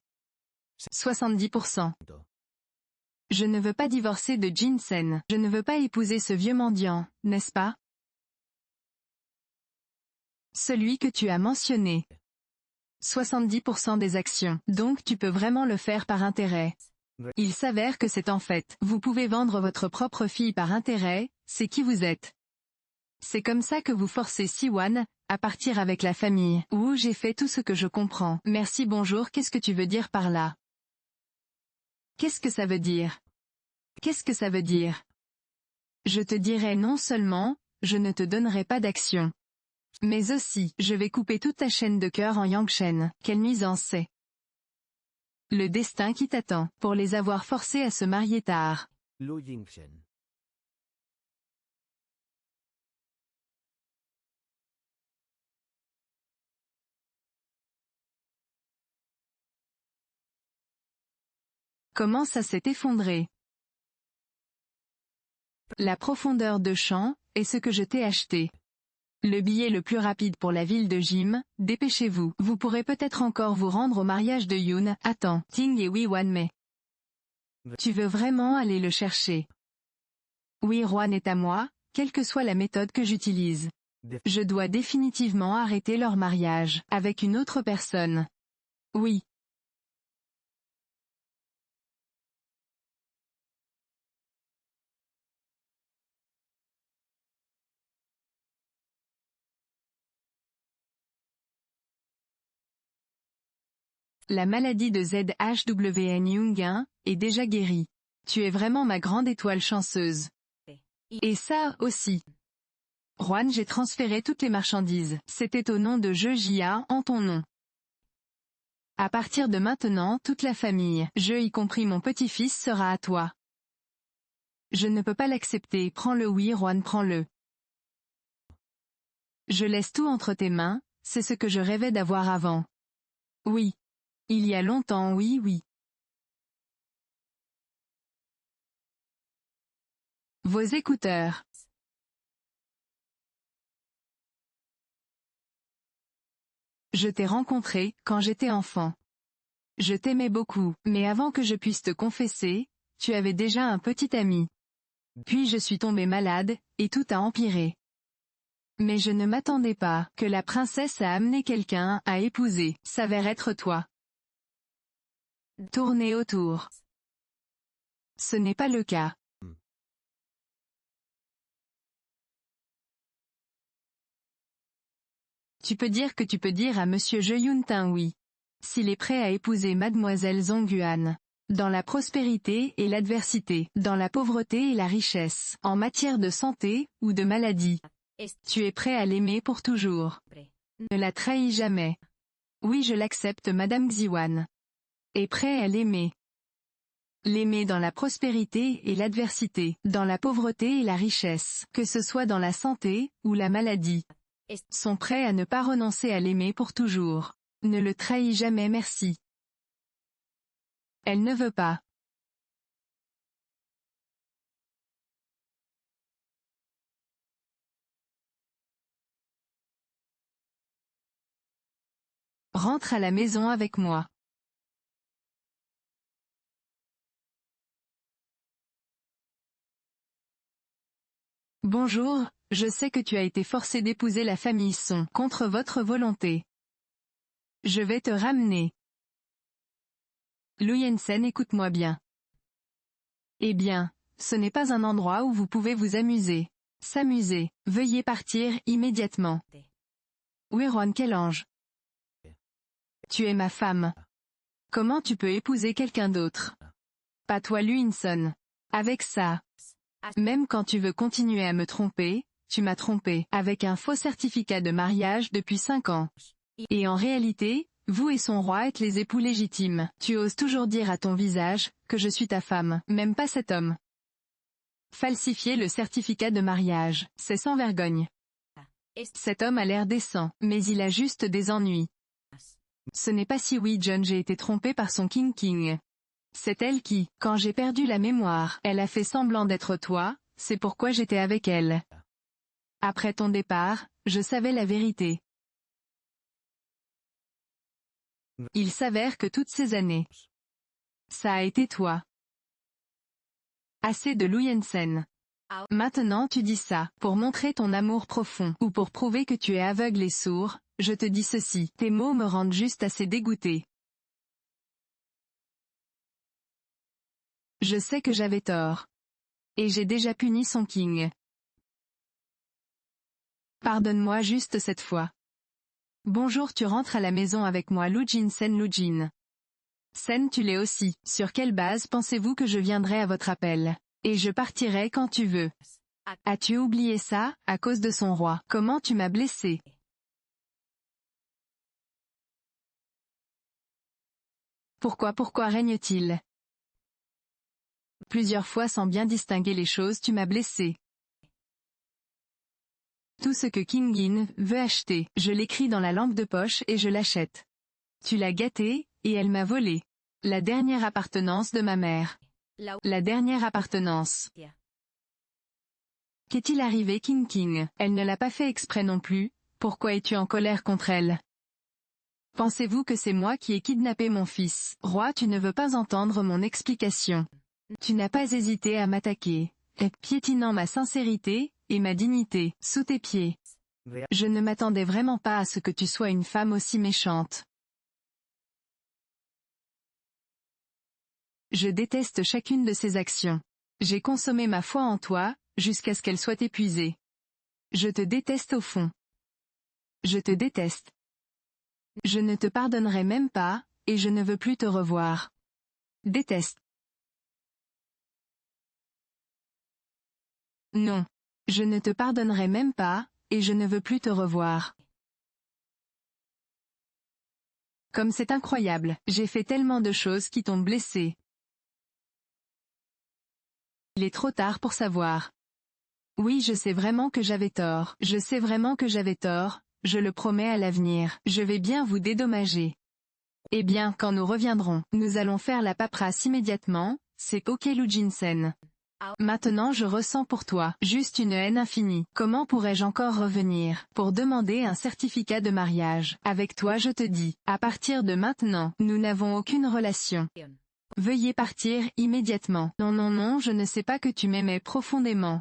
70%. Je ne veux pas divorcer de Jinsen. Je ne veux pas épouser ce vieux mendiant, n'est-ce pas? Celui que tu as mentionné. 70% des actions. Donc tu peux vraiment le faire par intérêt. Il s'avère que c'est en fait. Vous pouvez vendre votre propre fille par intérêt, c'est qui vous êtes. C'est comme ça que vous forcez Siwan à partir avec la famille. Ouh, j'ai fait tout ce que je comprends. Merci, bonjour, qu'est-ce que tu veux dire par là? Qu'est-ce que ça veut dire? Qu'est-ce que ça veut dire? Je te dirai non seulement, je ne te donnerai pas d'action. Mais aussi, je vais couper toute ta chaîne de cœur en Yangshen. Quelle nuisance c'est. Le destin qui t'attend, pour les avoir forcés à se marier tard. Lu Yingchen. Comment ça s'est effondré? La profondeur de champ, est ce que je t'ai acheté. Le billet le plus rapide pour la ville de Jim, dépêchez-vous. Vous pourrez peut-être encore vous rendre au mariage de Yoon. Attends, Ting et Wee Wan Mei. Tu veux vraiment aller le chercher? Oui, Juan est à moi, quelle que soit la méthode que j'utilise. Je dois définitivement arrêter leur mariage, avec une autre personne. Oui. La maladie de ZHWN Young est déjà guérie. Tu es vraiment ma grande étoile chanceuse. Et ça, aussi. Juan, j'ai transféré toutes les marchandises. C'était au nom de Jia en ton nom. À partir de maintenant, toute la famille, je y compris mon petit-fils sera à toi. Je ne peux pas l'accepter, prends-le, oui Juan, prends-le. Je laisse tout entre tes mains, c'est ce que je rêvais d'avoir avant. Oui. Il y a longtemps, oui, oui. Vos écouteurs. Je t'ai rencontré, quand j'étais enfant. Je t'aimais beaucoup, mais avant que je puisse te confesser, tu avais déjà un petit ami. Puis je suis tombée malade, et tout a empiré. Mais je ne m'attendais pas que la princesse a amené quelqu'un à épouser, s'avère être toi. Tourner autour. Ce n'est pas le cas. Tu peux dire que tu peux dire à Monsieur Je Yun-tin oui. S'il est prêt à épouser Mademoiselle Zongguan. Dans la prospérité et l'adversité, dans la pauvreté et la richesse, en matière de santé, ou de maladie. Tu es prêt à l'aimer pour toujours. Ne la trahis jamais. Oui, je l'accepte, Madame Xiwan. Est prêt à l'aimer. L'aimer dans la prospérité et l'adversité, dans la pauvreté et la richesse, que ce soit dans la santé, ou la maladie. Sont prêts à ne pas renoncer à l'aimer pour toujours. Ne le trahis jamais, merci. Elle ne veut pas. Rentre à la maison avec moi. Bonjour, je sais que tu as été forcé d'épouser la famille Son contre votre volonté. Je vais te ramener. Lu Yensen, écoute-moi bien. Eh bien, ce n'est pas un endroit où vous pouvez vous amuser. S'amuser, veuillez partir immédiatement. Weron, quel ange. Tu es ma femme. Comment tu peux épouser quelqu'un d'autre? Pas toi, Lu Hinson. Avec ça. Même quand tu veux continuer à me tromper, tu m'as trompé avec un faux certificat de mariage depuis 5 ans. Et en réalité, vous et son roi êtes les époux légitimes. Tu oses toujours dire à ton visage que je suis ta femme, même pas cet homme. Falsifier le certificat de mariage, c'est sans vergogne. Cet homme a l'air décent, mais il a juste des ennuis. Ce n'est pas si oui John, j'ai été trompé par son King. C'est elle qui, quand j'ai perdu la mémoire, elle a fait semblant d'être toi, c'est pourquoi j'étais avec elle. Après ton départ, je savais la vérité. Il s'avère que toutes ces années, ça a été toi. Assez de Lu Yensen. Maintenant tu dis ça, pour montrer ton amour profond, ou pour prouver que tu es aveugle et sourd, je te dis ceci, tes mots me rendent juste assez dégoûté. Je sais que j'avais tort. Et j'ai déjà puni son King. Pardonne-moi juste cette fois. Bonjour, tu rentres à la maison avec moi Lu Jinsen. Lu Jin. Sen, tu l'es aussi. Sur quelle base pensez-vous que je viendrai à votre appel? Et je partirai quand tu veux. As-tu oublié ça, à cause de son roi? Comment tu m'as blessé? Pourquoi règne-t-il? Plusieurs fois sans bien distinguer les choses tu m'as blessé. Tout ce que King Yin veut acheter, je l'écris dans la lampe de poche et je l'achète. Tu l'as gâtée, et elle m'a volé. La dernière appartenance de ma mère. La dernière appartenance. Qu'est-il arrivé King? Elle ne l'a pas fait exprès non plus, pourquoi es-tu en colère contre elle? Pensez-vous que c'est moi qui ai kidnappé mon fils? Roi, tu ne veux pas entendre mon explication. Tu n'as pas hésité à m'attaquer, piétinant ma sincérité, et ma dignité, sous tes pieds. Je ne m'attendais vraiment pas à ce que tu sois une femme aussi méchante. Je déteste chacune de ces actions. J'ai consommé ma foi en toi, jusqu'à ce qu'elle soit épuisée. Je te déteste au fond. Je te déteste. Je ne te pardonnerai même pas, et je ne veux plus te revoir. Déteste. Non. Je ne te pardonnerai même pas, et je ne veux plus te revoir. Comme c'est incroyable, j'ai fait tellement de choses qui t'ont blessé. Il est trop tard pour savoir. Oui, je sais vraiment que j'avais tort. Je sais vraiment que j'avais tort, je le promets à l'avenir. Je vais bien vous dédommager. Eh bien, quand nous reviendrons, nous allons faire la paperasse immédiatement, c'est ok Lu Jinsen. Maintenant je ressens pour toi, juste une haine infinie. Comment pourrais-je encore revenir, pour demander un certificat de mariage? Avec toi je te dis, à partir de maintenant, nous n'avons aucune relation. Veuillez partir immédiatement. Non non non, je ne sais pas que tu m'aimais profondément.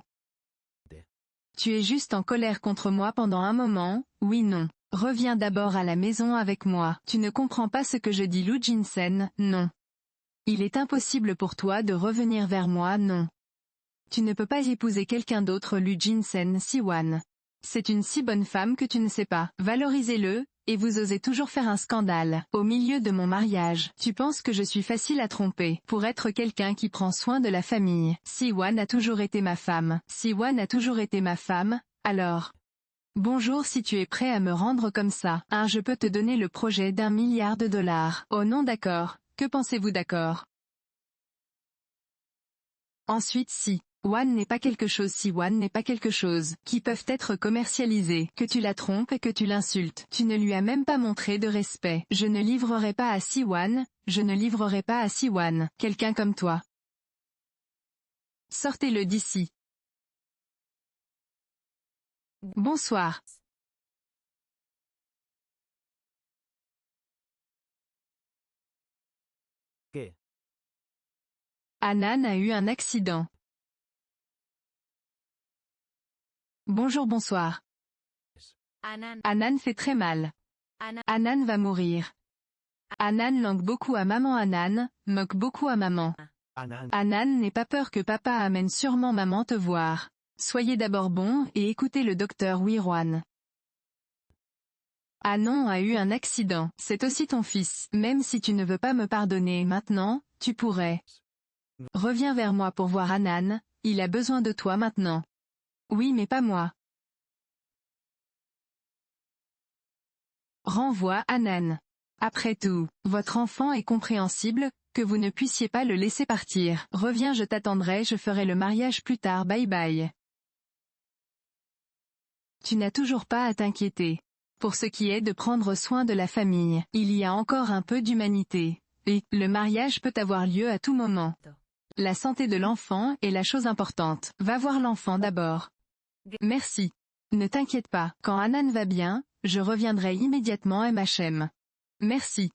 Tu es juste en colère contre moi pendant un moment, oui non. Reviens d'abord à la maison avec moi. Tu ne comprends pas ce que je dis Lu Jinsen, non. Il est impossible pour toi de revenir vers moi, non. Tu ne peux pas épouser quelqu'un d'autre Lu Jinsen Siwan. C'est une si bonne femme que tu ne sais pas. Valorisez-le, et vous osez toujours faire un scandale. Au milieu de mon mariage, tu penses que je suis facile à tromper, pour être quelqu'un qui prend soin de la famille. Siwan a toujours été ma femme. Siwan a toujours été ma femme, alors. Bonjour, si tu es prêt à me rendre comme ça, je peux te donner le projet d'1 milliard de dollars. Oh non d'accord, que pensez-vous d'accord? Ensuite si One n'est pas quelque chose si One n'est pas quelque chose, qui peuvent être commercialisés, que tu la trompes et que tu l'insultes, tu ne lui as même pas montré de respect. Je ne livrerai pas à Siwan, je ne livrerai pas à Siwan, quelqu'un comme toi. Sortez-le d'ici. Bonsoir. Hanan a eu un accident. Bonjour bonsoir. Hanan fait très mal. Hanan va mourir. Hanan langue beaucoup à maman. Hanan moque beaucoup à maman. Hanan n'aie pas peur que papa amène sûrement maman te voir. Soyez d'abord bon et écoutez le docteur Wirwan. Hanan a eu un accident. C'est aussi ton fils. Même si tu ne veux pas me pardonner maintenant, tu pourrais. Reviens vers moi pour voir Hanan, il a besoin de toi maintenant. Oui mais pas moi. Renvoie Hanan. Après tout, votre enfant est compréhensible, que vous ne puissiez pas le laisser partir. Reviens, je t'attendrai, je ferai le mariage plus tard, bye bye. Tu n'as toujours pas à t'inquiéter. Pour ce qui est de prendre soin de la famille, il y a encore un peu d'humanité. Et, le mariage peut avoir lieu à tout moment. La santé de l'enfant est la chose importante. Va voir l'enfant d'abord. Merci. Ne t'inquiète pas, quand Hanan va bien, je reviendrai immédiatement MHM. Merci.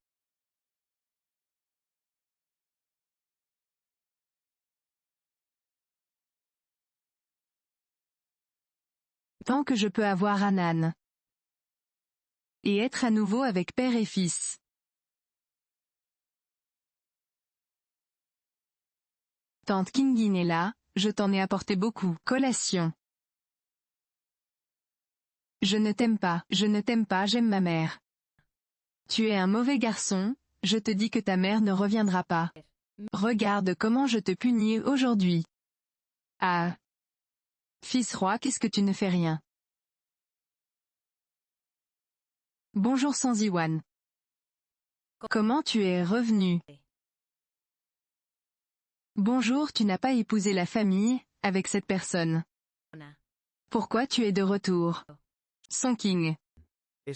Tant que je peux avoir Hanan. Et être à nouveau avec père et fils. Tante Kingin est là, je t'en ai apporté beaucoup. Collation. Je ne t'aime pas, j'aime ma mère. Tu es un mauvais garçon, je te dis que ta mère ne reviendra pas. Regarde comment je te punis aujourd'hui. Ah. Fils roi, qu'est-ce que tu ne fais rien? Bonjour Sanziwan. Comment tu es revenu? Bonjour, tu n'as pas épousé la famille, avec cette personne. Pourquoi tu es de retour? Son King.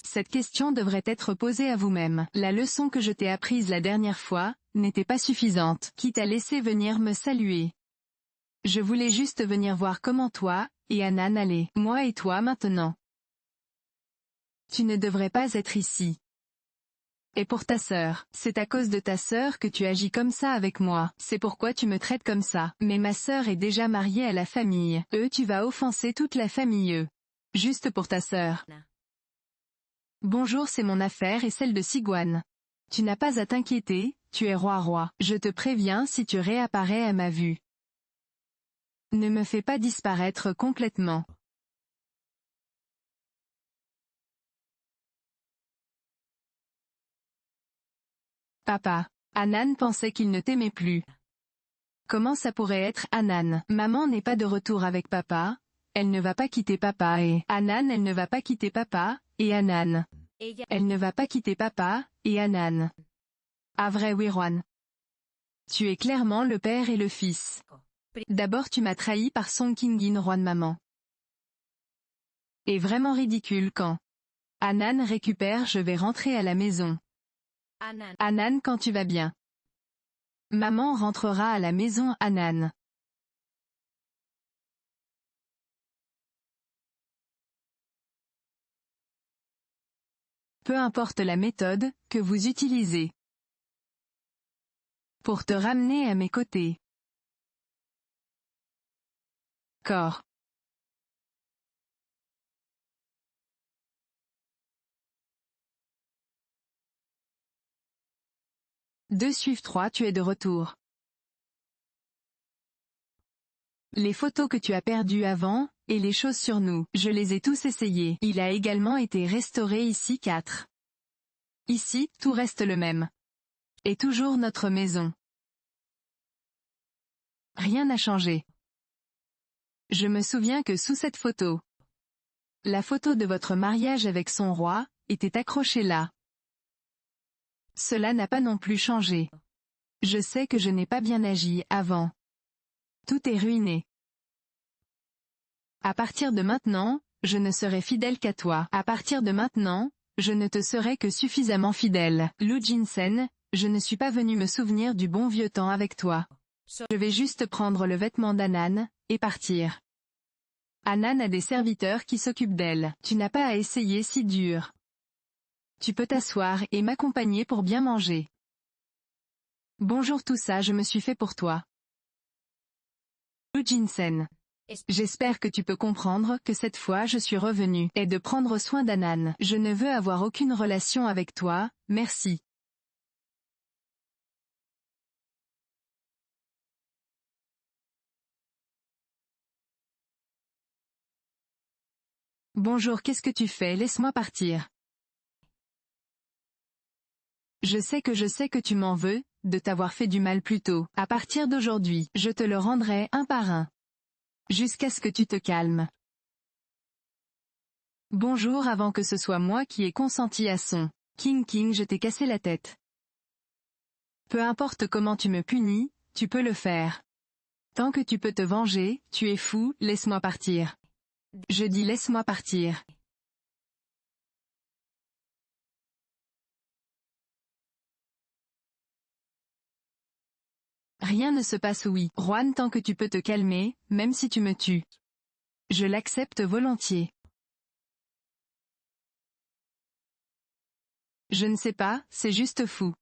Cette question devrait être posée à vous-même. La leçon que je t'ai apprise la dernière fois, n'était pas suffisante. Qui t'a laissé venir me saluer? Je voulais juste venir voir comment toi, et Hanan allaient. Moi et toi maintenant. Tu ne devrais pas être ici. Et pour ta sœur, c'est à cause de ta sœur que tu agis comme ça avec moi, c'est pourquoi tu me traites comme ça. Mais ma sœur est déjà mariée à la famille. Tu vas offenser toute la famille. Juste pour ta sœur. Bonjour, c'est mon affaire et celle de Sigwan. Tu n'as pas à t'inquiéter, tu es roi. Je te préviens si tu réapparais à ma vue. Ne me fais pas disparaître complètement. Papa. Hanan pensait qu'il ne t'aimait plus. Comment ça pourrait être, Hanan? Maman n'est pas de retour avec papa, elle ne va pas quitter papa et Hanan, elle ne va pas quitter papa, et Hanan. Elle ne va pas quitter papa, et Hanan. Ah vrai Wirwan. Tu es clairement le père et le fils. D'abord tu m'as trahi par Song Kingin roi de maman. Et vraiment ridicule quand Hanan récupère, je vais rentrer à la maison. Hanan, quand tu vas bien. Maman rentrera à la maison, Hanan. Peu importe la méthode que vous utilisez. Pour te ramener à mes côtés. Corps. Deux suivent 3, tu es de retour. Les photos que tu as perdues avant, et les choses sur nous, je les ai tous essayées. Il a également été restauré ici 4. Ici, tout reste le même. Et toujours notre maison. Rien n'a changé. Je me souviens que sous cette photo, la photo de votre mariage avec son roi, était accrochée là. Cela n'a pas non plus changé. Je sais que je n'ai pas bien agi avant. Tout est ruiné. À partir de maintenant, je ne serai fidèle qu'à toi. À partir de maintenant, je ne te serai que suffisamment fidèle. Lu Jinsen, je ne suis pas venu me souvenir du bon vieux temps avec toi. Je vais juste prendre le vêtement d'Hanan, et partir. Hanan a des serviteurs qui s'occupent d'elle. Tu n'as pas à essayer si dur. Tu peux t'asseoir et m'accompagner pour bien manger. Bonjour tout ça je me suis fait pour toi. Jinsen. J'espère que tu peux comprendre que cette fois je suis revenu et de prendre soin d'Anan. Je ne veux avoir aucune relation avec toi, merci. Bonjour, qu'est-ce que tu fais? Laisse-moi partir. Je sais que tu m'en veux, de t'avoir fait du mal plus tôt. À partir d'aujourd'hui, je te le rendrai un par un. Jusqu'à ce que tu te calmes. Bonjour, avant que ce soit moi qui ai consenti à son. King, je t'ai cassé la tête. Peu importe comment tu me punis, tu peux le faire. Tant que tu peux te venger, tu es fou, laisse-moi partir. Je dis laisse-moi partir. Rien ne se passe oui, Juan, tant que tu peux te calmer, même si tu me tues. Je l'accepte volontiers. Je ne sais pas, c'est juste fou.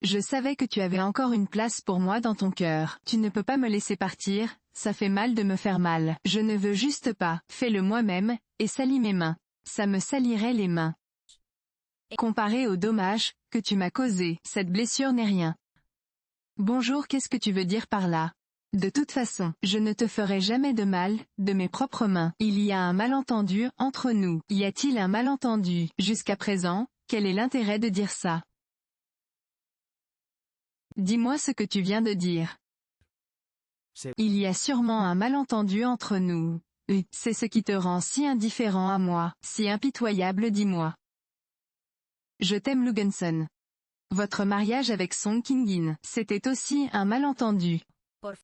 Je savais que tu avais encore une place pour moi dans ton cœur. Tu ne peux pas me laisser partir, ça fait mal de me faire mal. Je ne veux juste pas, fais-le moi-même, et salis mes mains. Ça me salirait les mains. Comparé au dommage que tu m'as causé, cette blessure n'est rien. Bonjour, qu'est-ce que tu veux dire par là? De toute façon, je ne te ferai jamais de mal, de mes propres mains. Il y a un malentendu entre nous. Y a-t-il un malentendu? Jusqu'à présent, quel est l'intérêt de dire ça? Dis-moi ce que tu viens de dire. Il y a sûrement un malentendu entre nous. C'est ce qui te rend si indifférent à moi, si impitoyable, dis-moi. Je t'aime, Lugenson. Votre mariage avec Song Kingin, c'était aussi un malentendu.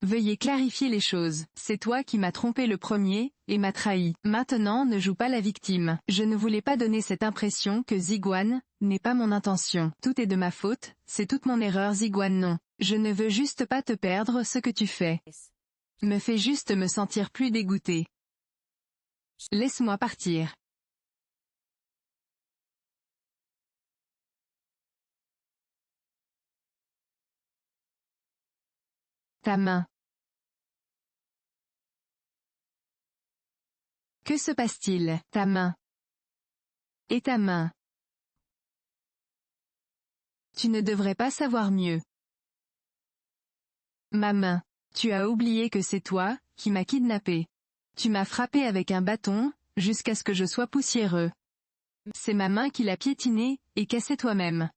Veuillez clarifier les choses. C'est toi qui m'as trompé le premier, et m'as trahi. Maintenant ne joue pas la victime. Je ne voulais pas donner cette impression que Ziguan, n'est pas mon intention. Tout est de ma faute, c'est toute mon erreur Ziguan non. Je ne veux juste pas te perdre ce que tu fais. Me fais juste me sentir plus dégoûté. Laisse-moi partir. Ta main. Que se passe-t-il? Ta main. Et ta main. Tu ne devrais pas savoir mieux. Ma main. Tu as oublié que c'est toi, qui m'as kidnappé. Tu m'as frappé avec un bâton, jusqu'à ce que je sois poussiéreux. C'est ma main qui l'a piétiné, et cassé toi-même.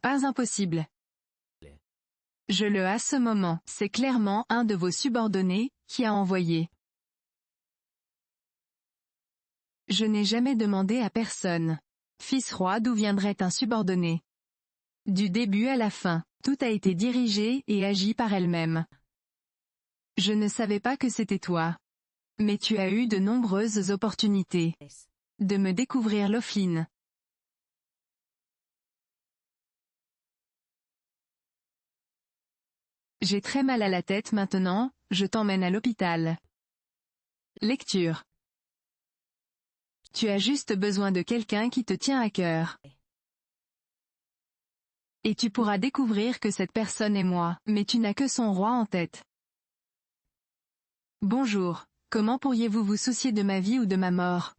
Pas impossible. Je le à ce moment, c'est clairement un de vos subordonnés, qui a envoyé. Je n'ai jamais demandé à personne. Fils roi, d'où viendrait un subordonné? Du début à la fin, tout a été dirigé et agi par elle-même. Je ne savais pas que c'était toi. Mais tu as eu de nombreuses opportunités de me découvrir, Laughlin. J'ai très mal à la tête maintenant, je t'emmène à l'hôpital. Lecture. Tu as juste besoin de quelqu'un qui te tient à cœur. Et tu pourras découvrir que cette personne est moi, mais tu n'as que son roi en tête. Bonjour, comment pourriez-vous vous soucier de ma vie ou de ma mort?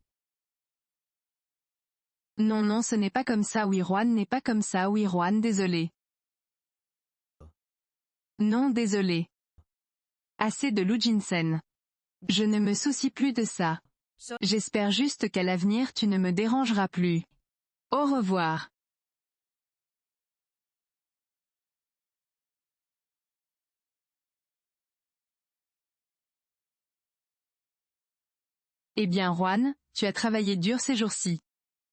Non, ce n'est pas comme ça, oui, Juan n'est pas comme ça, oui, Juan, désolé. Non, désolé. Assez de Lu Jinsen. Je ne me soucie plus de ça. J'espère juste qu'à l'avenir tu ne me dérangeras plus. Au revoir. Eh bien Juan, tu as travaillé dur ces jours-ci.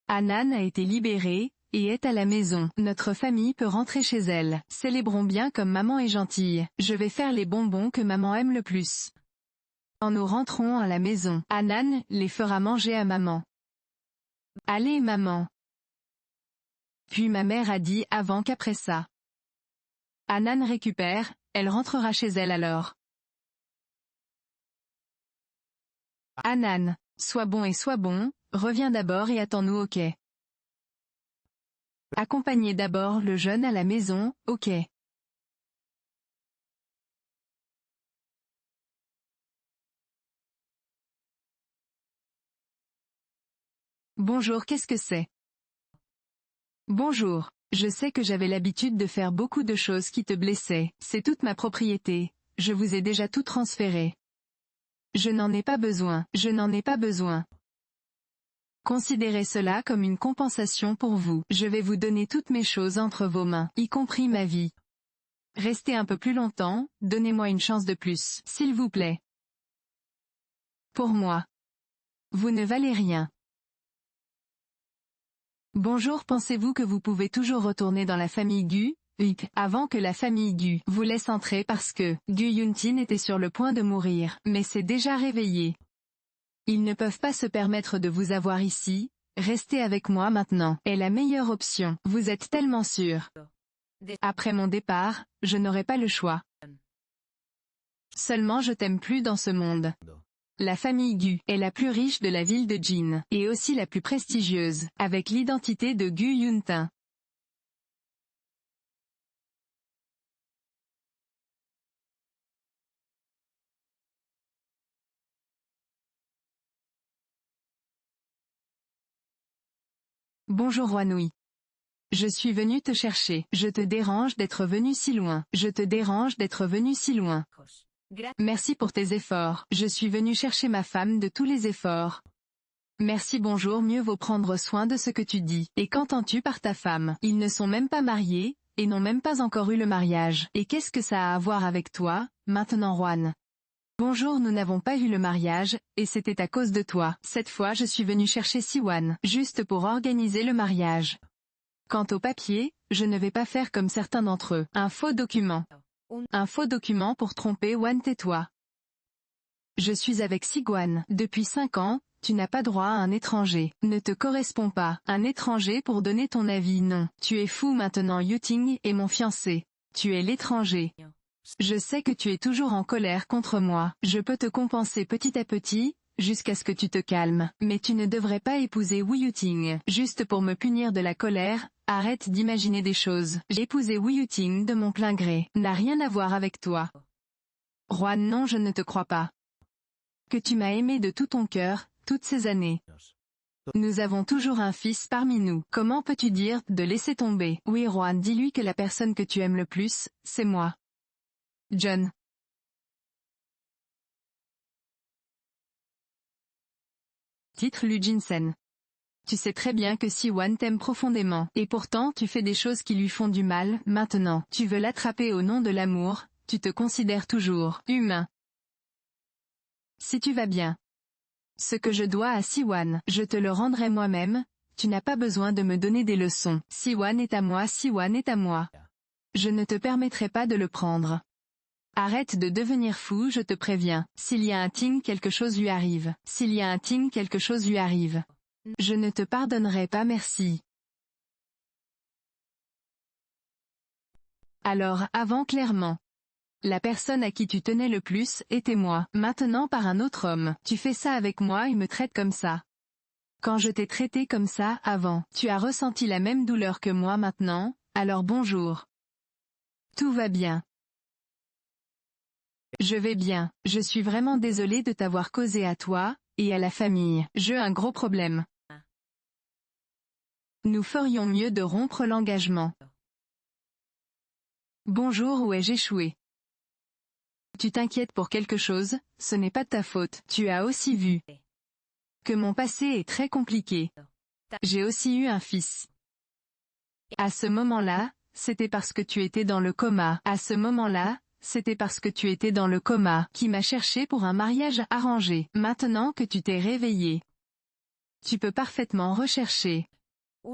Anan a été libérée, et est à la maison. Notre famille peut rentrer chez elle. Célébrons bien comme maman est gentille. Je vais faire les bonbons que maman aime le plus. Quand nous rentrons à la maison, Anan les fera manger à maman. Allez maman. Puis ma mère a dit avant qu'après ça. Anan récupère, elle rentrera chez elle alors. Anan, sois bon et sois bon, reviens d'abord et attends-nous au quai. Accompagnez d'abord le jeune à la maison, ok. Bonjour, qu'est-ce que c'est? Bonjour. Je sais que j'avais l'habitude de faire beaucoup de choses qui te blessaient, c'est toute ma propriété, je vous ai déjà tout transféré. Je n'en ai pas besoin, je n'en ai pas besoin. Considérez cela comme une compensation pour vous. Je vais vous donner toutes mes choses entre vos mains, y compris ma vie. Restez un peu plus longtemps, donnez-moi une chance de plus, s'il vous plaît. Pour moi. Vous ne valez rien. Bonjour, pensez-vous que vous pouvez toujours retourner dans la famille Gu, avant que la famille Gu vous laisse entrer parce que Gu Yuntin était sur le point de mourir, mais c'est déjà réveillé. Ils ne peuvent pas se permettre de vous avoir ici, restez avec moi maintenant, est la meilleure option, vous êtes tellement sûr. Après mon départ, je n'aurai pas le choix. Seulement je t'aime plus dans ce monde. La famille Gu est la plus riche de la ville de Jin, et aussi la plus prestigieuse, avec l'identité de Gu Yuntin. Bonjour Wanui. Je suis venu te chercher. Je te dérange d'être venu si loin. Je te dérange d'être venu si loin. Merci pour tes efforts. Je suis venu chercher ma femme de tous les efforts. Merci bonjour, mieux vaut prendre soin de ce que tu dis. Et qu'entends-tu par ta femme? Ils ne sont même pas mariés, et n'ont même pas encore eu le mariage. Et qu'est-ce que ça a à voir avec toi, maintenant Juan? Bonjour, nous n'avons pas eu le mariage, et c'était à cause de toi. Cette fois je suis venu chercher Siwan, juste pour organiser le mariage. Quant au papier, je ne vais pas faire comme certains d'entre eux. Un faux document. Un faux document pour tromper Wan, tais-toi. Je suis avec Sigwan. Depuis 5 ans, tu n'as pas droit à un étranger. Ne te correspond pas. Un étranger pour donner ton avis, non. Tu es fou maintenant, Yuting est mon fiancé. Tu es l'étranger. Je sais que tu es toujours en colère contre moi. Je peux te compenser petit à petit, jusqu'à ce que tu te calmes. Mais tu ne devrais pas épouser Wu Yuting. Juste pour me punir de la colère, arrête d'imaginer des choses. J'ai épousé Wu Yuting de mon plein gré. N'a rien à voir avec toi. Juan, non, je ne te crois pas. Que tu m'as aimé de tout ton cœur, toutes ces années. Nous avons toujours un fils parmi nous. Comment peux-tu dire de laisser tomber? Oui Juan, dis-lui que la personne que tu aimes le plus, c'est moi. John. Titre Lu Jinsen. Tu sais très bien que Siwan t'aime profondément, et pourtant tu fais des choses qui lui font du mal. Maintenant, tu veux l'attraper au nom de l'amour, tu te considères toujours humain. Si tu vas bien. Ce que je dois à Siwan, je te le rendrai moi-même, tu n'as pas besoin de me donner des leçons. Siwan est à moi, Siwan est à moi. Je ne te permettrai pas de le prendre. Arrête de devenir fou, je te préviens. S'il y a un ting, quelque chose lui arrive. S'il y a un ting, quelque chose lui arrive. Je ne te pardonnerai pas, merci. Alors, avant clairement. La personne à qui tu tenais le plus était moi. Maintenant par un autre homme. Tu fais ça avec moi et me traites comme ça. Quand je t'ai traité comme ça, avant, tu as ressenti la même douleur que moi maintenant, alors bonjour. Tout va bien. Je vais bien, je suis vraiment désolée de t'avoir causé à toi, et à la famille. J'ai un gros problème. Nous ferions mieux de rompre l'engagement. Bonjour, où ai-je échoué? Tu t'inquiètes pour quelque chose, ce n'est pas de ta faute. Tu as aussi vu que mon passé est très compliqué. J'ai aussi eu un fils. À ce moment-là, c'était parce que tu étais dans le coma. À ce moment-là, c'était parce que tu étais dans le coma, qui m'a cherché pour un mariage arrangé. Maintenant que tu t'es réveillé, tu peux parfaitement rechercher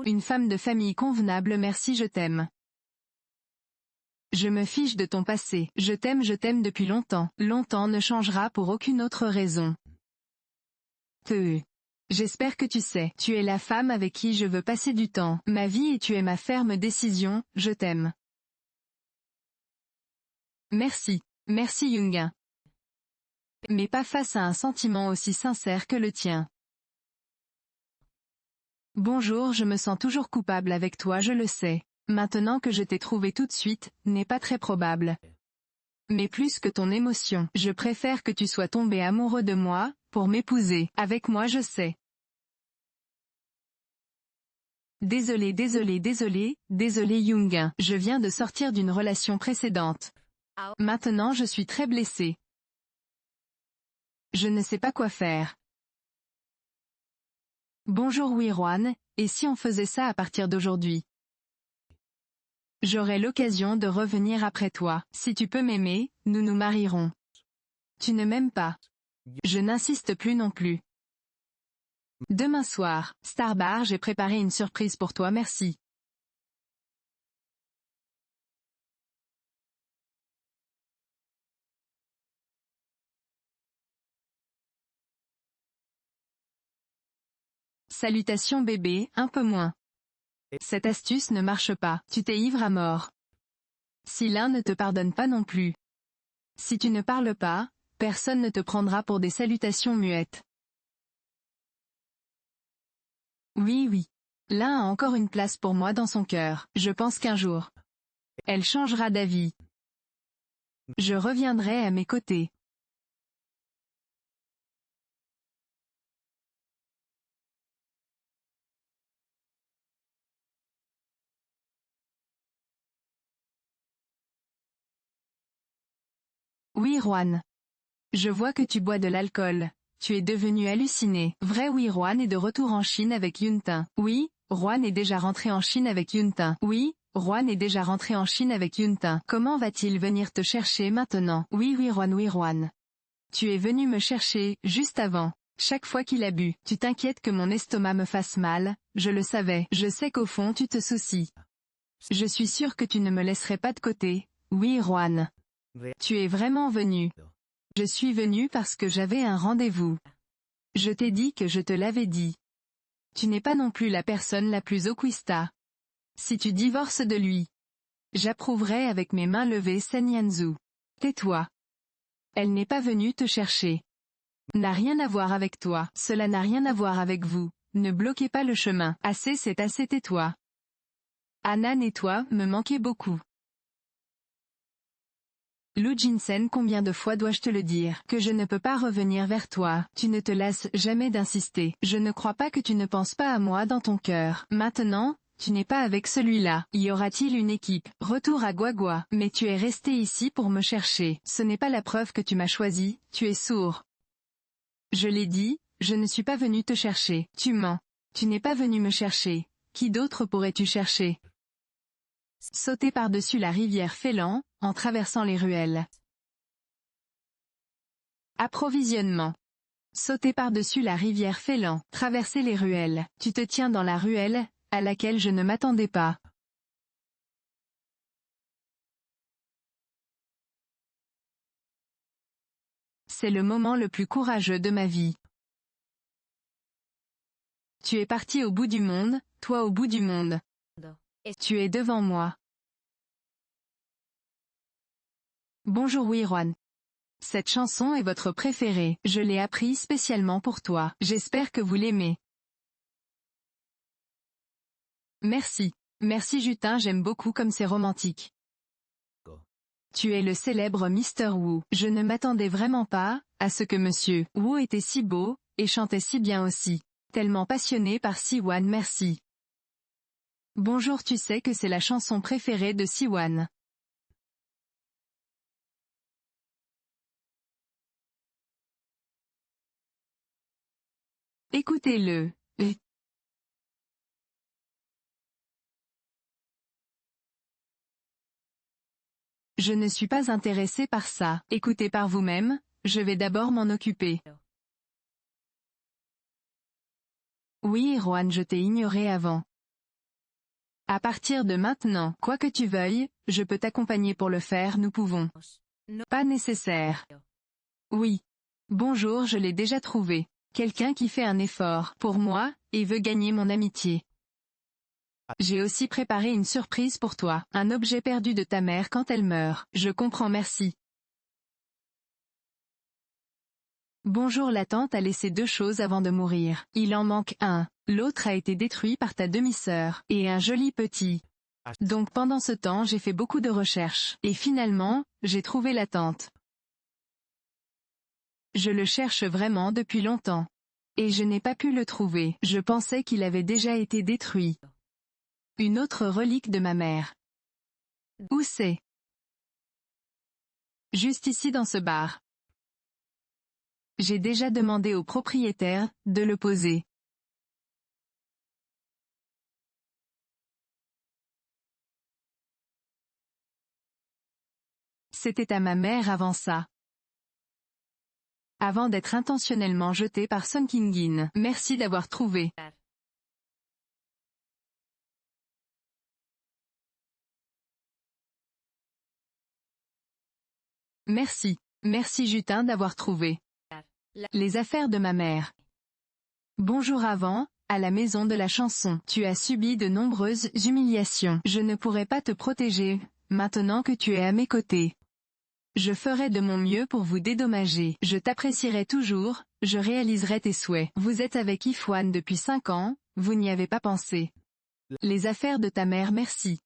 une femme de famille convenable. Merci, je t'aime. Je me fiche de ton passé. Je t'aime depuis longtemps. Longtemps ne changera pour aucune autre raison. J'espère que tu sais. Tu es la femme avec qui je veux passer du temps, ma vie, et tu es ma ferme décision. Je t'aime. Merci. Merci Yunga. Mais pas face à un sentiment aussi sincère que le tien. Bonjour, je me sens toujours coupable avec toi, je le sais. Maintenant que je t'ai trouvé tout de suite, n'est pas très probable. Mais plus que ton émotion, je préfère que tu sois tombé amoureux de moi, pour m'épouser. Avec moi je sais. Désolé, désolé, désolé, désolé Young. Je viens de sortir d'une relation précédente. Maintenant je suis très blessé. Je ne sais pas quoi faire. Bonjour Wirwan, et si on faisait ça à partir d'aujourd'hui? J'aurai l'occasion de revenir après toi. Si tu peux m'aimer, nous nous marierons. Tu ne m'aimes pas. Je n'insiste plus non plus. Demain soir, Starbar, j'ai préparé une surprise pour toi, merci. Salutations bébé, un peu moins. Cette astuce ne marche pas, tu t'es ivre à mort. Si l'un ne te pardonne pas non plus. Si tu ne parles pas, personne ne te prendra pour des salutations muettes. Oui oui. L'un a encore une place pour moi dans son cœur, je pense qu'un jour. Elle changera d'avis. Je reviendrai à mes côtés. Oui Juan. Je vois que tu bois de l'alcool. Tu es devenu halluciné. Vrai oui Juan est de retour en Chine avec Yuntin. Oui, Juan est déjà rentré en Chine avec Yuntin. Oui, Juan est déjà rentré en Chine avec Yuntin. Comment va-t-il venir te chercher maintenant? Oui oui Juan oui Juan. Tu es venu me chercher, juste avant. Chaque fois qu'il a bu, tu t'inquiètes que mon estomac me fasse mal, je le savais. Je sais qu'au fond tu te soucies. Je suis sûr que tu ne me laisserais pas de côté. Oui Juan. Tu es vraiment venu. Je suis venu parce que j'avais un rendez-vous. Je t'ai dit que je te l'avais dit. Tu n'es pas non plus la personne la plus oquista. Si tu divorces de lui, j'approuverai avec mes mains levées Senyanzu. Tais-toi. Elle n'est pas venue te chercher. N'a rien à voir avec toi. Cela n'a rien à voir avec vous. Ne bloquez pas le chemin. Assez c'est assez, tais-toi. Anan et toi, me manquez beaucoup. Lou Jinsen, combien de fois dois-je te le dire, que je ne peux pas revenir vers toi, tu ne te lasses jamais d'insister. Je ne crois pas que tu ne penses pas à moi dans ton cœur. Maintenant, tu n'es pas avec celui-là. Y aura-t-il une équipe? Retour à Guagua. Mais tu es resté ici pour me chercher. Ce n'est pas la preuve que tu m'as choisi, tu es sourd. Je l'ai dit, je ne suis pas venu te chercher. Tu mens. Tu n'es pas venu me chercher. Qui d'autre pourrais-tu chercher? Sauter par-dessus la rivière Félan, en traversant les ruelles. Approvisionnement. Sauter par-dessus la rivière Félan, traverser les ruelles. Tu te tiens dans la ruelle, à laquelle je ne m'attendais pas. C'est le moment le plus courageux de ma vie. Tu es parti au bout du monde, toi au bout du monde. Tu es devant moi. Bonjour Wirwan. Cette chanson est votre préférée. Je l'ai appris spécialement pour toi. J'espère que vous l'aimez. Merci. Merci Jutin, j'aime beaucoup comme c'est romantique. Tu es le célèbre Mr. Wu. Je ne m'attendais vraiment pas à ce que Monsieur Wu était si beau, et chantait si bien aussi. Tellement passionné par Siwan, merci. Bonjour, tu sais que c'est la chanson préférée de Siwan. Écoutez-le. Je ne suis pas intéressé par ça. Écoutez par vous-même, je vais d'abord m'en occuper. Oui, Erwan, je t'ai ignoré avant. À partir de maintenant, quoi que tu veuilles, je peux t'accompagner pour le faire, nous pouvons. Pas nécessaire. Oui. Bonjour, je l'ai déjà trouvé. Quelqu'un qui fait un effort pour moi, et veut gagner mon amitié. J'ai aussi préparé une surprise pour toi, un objet perdu de ta mère quand elle meurt. Je comprends, merci. Bonjour, la tante a laissé deux choses avant de mourir. Il en manque un. L'autre a été détruit par ta demi-sœur, et un joli petit. Donc pendant ce temps j'ai fait beaucoup de recherches, et finalement, j'ai trouvé la tante. Je le cherche vraiment depuis longtemps. Et je n'ai pas pu le trouver, je pensais qu'il avait déjà été détruit. Une autre relique de ma mère. Où c'est? Juste ici dans ce bar. J'ai déjà demandé au propriétaire de le poser. C'était à ma mère avant ça. Avant d'être intentionnellement jeté par Sun Kingin. Merci d'avoir trouvé. Merci. Merci Jutin d'avoir trouvé. Les affaires de ma mère. Bonjour avant, à la maison de la chanson. Tu as subi de nombreuses humiliations. Je ne pourrai pas te protéger, maintenant que tu es à mes côtés. Je ferai de mon mieux pour vous dédommager. Je t'apprécierai toujours, je réaliserai tes souhaits. Vous êtes avec Ifwan depuis 5 ans, vous n'y avez pas pensé. Les affaires de ta mère merci.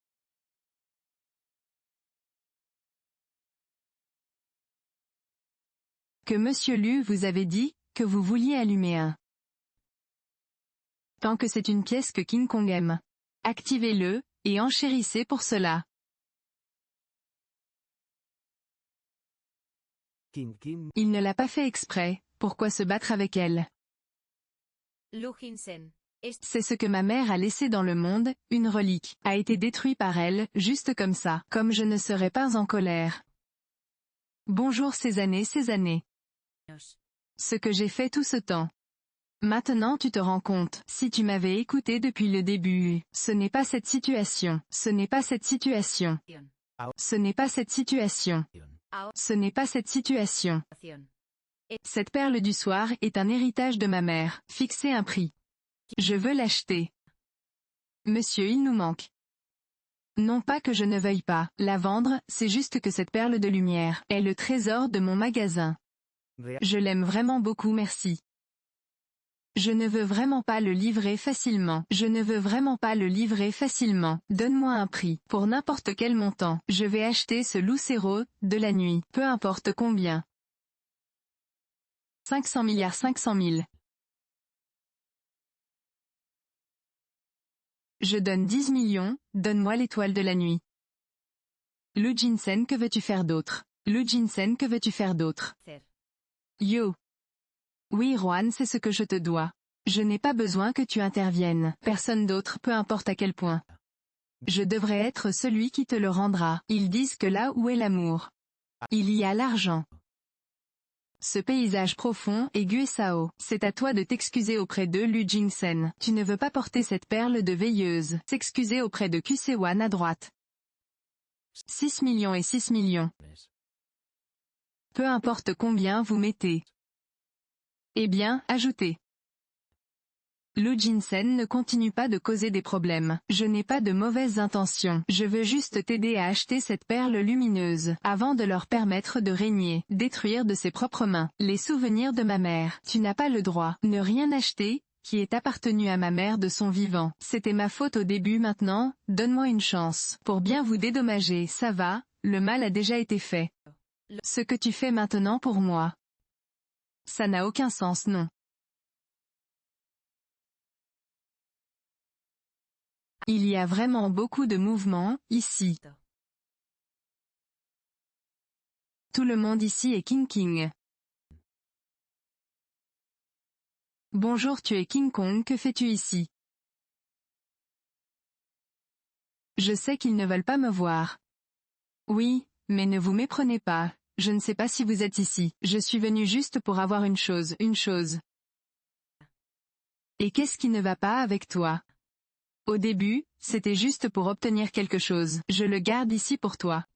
Que Monsieur Lu vous avait dit, que vous vouliez allumer un. Tant que c'est une pièce que King Kong aime. Activez-le, et enchérissez pour cela. Il ne l'a pas fait exprès, pourquoi se battre avec elle? C'est ce que ma mère a laissé dans le monde, une relique, a été détruit par elle, juste comme ça, comme je ne serais pas en colère. Bonjour ces années. Ce que j'ai fait tout ce temps. Maintenant tu te rends compte, si tu m'avais écouté depuis le début, ce n'est pas cette situation, ce n'est pas cette situation. Ce n'est pas cette situation. Ce n'est pas cette situation. Cette perle du soir est un héritage de ma mère, fixez un prix. Je veux l'acheter. Monsieur, il nous manque. Non pas que je ne veuille pas la vendre, c'est juste que cette perle de lumière est le trésor de mon magasin. Je l'aime vraiment beaucoup merci. Je ne veux vraiment pas le livrer facilement. Je ne veux vraiment pas le livrer facilement. Donne-moi un prix. Pour n'importe quel montant. Je vais acheter ce Lucero, de la nuit. Peu importe combien. 500 milliards 500 000. Je donne 10 millions, donne-moi l'étoile de la nuit. Lu Jinsen, que veux-tu faire d'autre? Lu Jinsen, que veux-tu faire d'autre? Yo. Oui Juan, c'est ce que je te dois. Je n'ai pas besoin que tu interviennes. Personne d'autre, peu importe à quel point. Je devrais être celui qui te le rendra. Ils disent que là où est l'amour, il y a l'argent. Ce paysage profond et Guesao, c'est à toi de t'excuser auprès de Lu Jingsen. Tu ne veux pas porter cette perle de veilleuse. S'excuser auprès de Kusewan à droite. 6 millions et 6 millions. Peu importe combien vous mettez. Eh bien, ajoutez. Lu Jinsen ne continue pas de causer des problèmes. Je n'ai pas de mauvaises intentions. Je veux juste t'aider à acheter cette perle lumineuse, avant de leur permettre de régner, détruire de ses propres mains, les souvenirs de ma mère. Tu n'as pas le droit, ne rien acheter, qui est appartenu à ma mère de son vivant. C'était ma faute au début maintenant, donne-moi une chance. Pour bien vous dédommager, ça va, le mal a déjà été fait. Ce que tu fais maintenant pour moi. Ça n'a aucun sens non. Il y a vraiment beaucoup de mouvements, ici. Tout le monde ici est King. Bonjour, tu es King Kong, que fais-tu ici? Je sais qu'ils ne veulent pas me voir. Oui, mais ne vous méprenez pas, je ne sais pas si vous êtes ici. Je suis venu juste pour avoir une chose. Et qu'est-ce qui ne va pas avec toi? Au début, c'était juste pour obtenir quelque chose. Je le garde ici pour toi.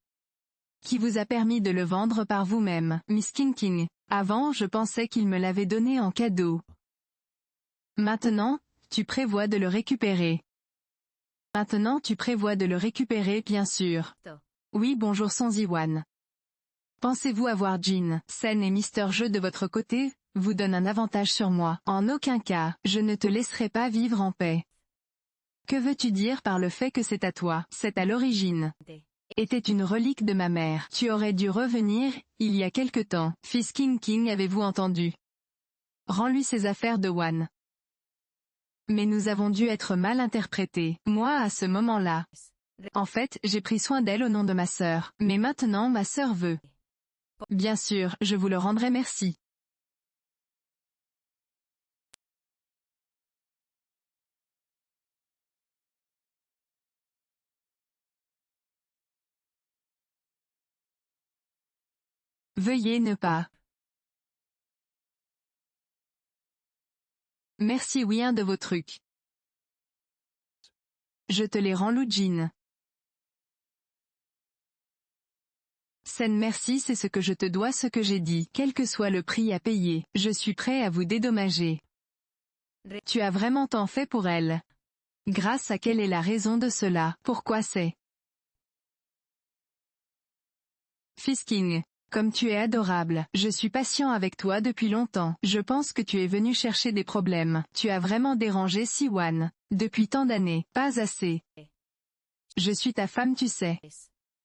Qui vous a permis de le vendre par vous-même, Miss King. Avant, je pensais qu'il me l'avait donné en cadeau. Maintenant, tu prévois de le récupérer. Maintenant tu prévois de le récupérer bien sûr. Oui bonjour Sonziwan. Pensez-vous avoir Jin, Sen et Mister Jeu de votre côté, vous donne un avantage sur moi? En aucun cas, je ne te laisserai pas vivre en paix. Que veux-tu dire par le fait que c'est à toi? C'est à l'origine. Était une relique de ma mère. Tu aurais dû revenir, il y a quelque temps. Fils King, avez-vous entendu? Rends-lui ses affaires de Wan. Mais nous avons dû être mal interprétés, moi à ce moment-là. En fait, j'ai pris soin d'elle au nom de ma sœur, mais maintenant ma sœur veut. Bien sûr, je vous le rendrai merci. Veuillez ne pas. Merci oui un de vos trucs. Je te les rends Lujin. Sen merci c'est ce que je te dois ce que j'ai dit, quel que soit le prix à payer, je suis prêt à vous dédommager. Tu as vraiment tant fait pour elle. Grâce à quelle est la raison de cela, pourquoi c'est Fisking. Comme tu es adorable, je suis patient avec toi depuis longtemps, je pense que tu es venu chercher des problèmes, tu as vraiment dérangé Siwan. Depuis tant d'années, pas assez. Je suis ta femme tu sais.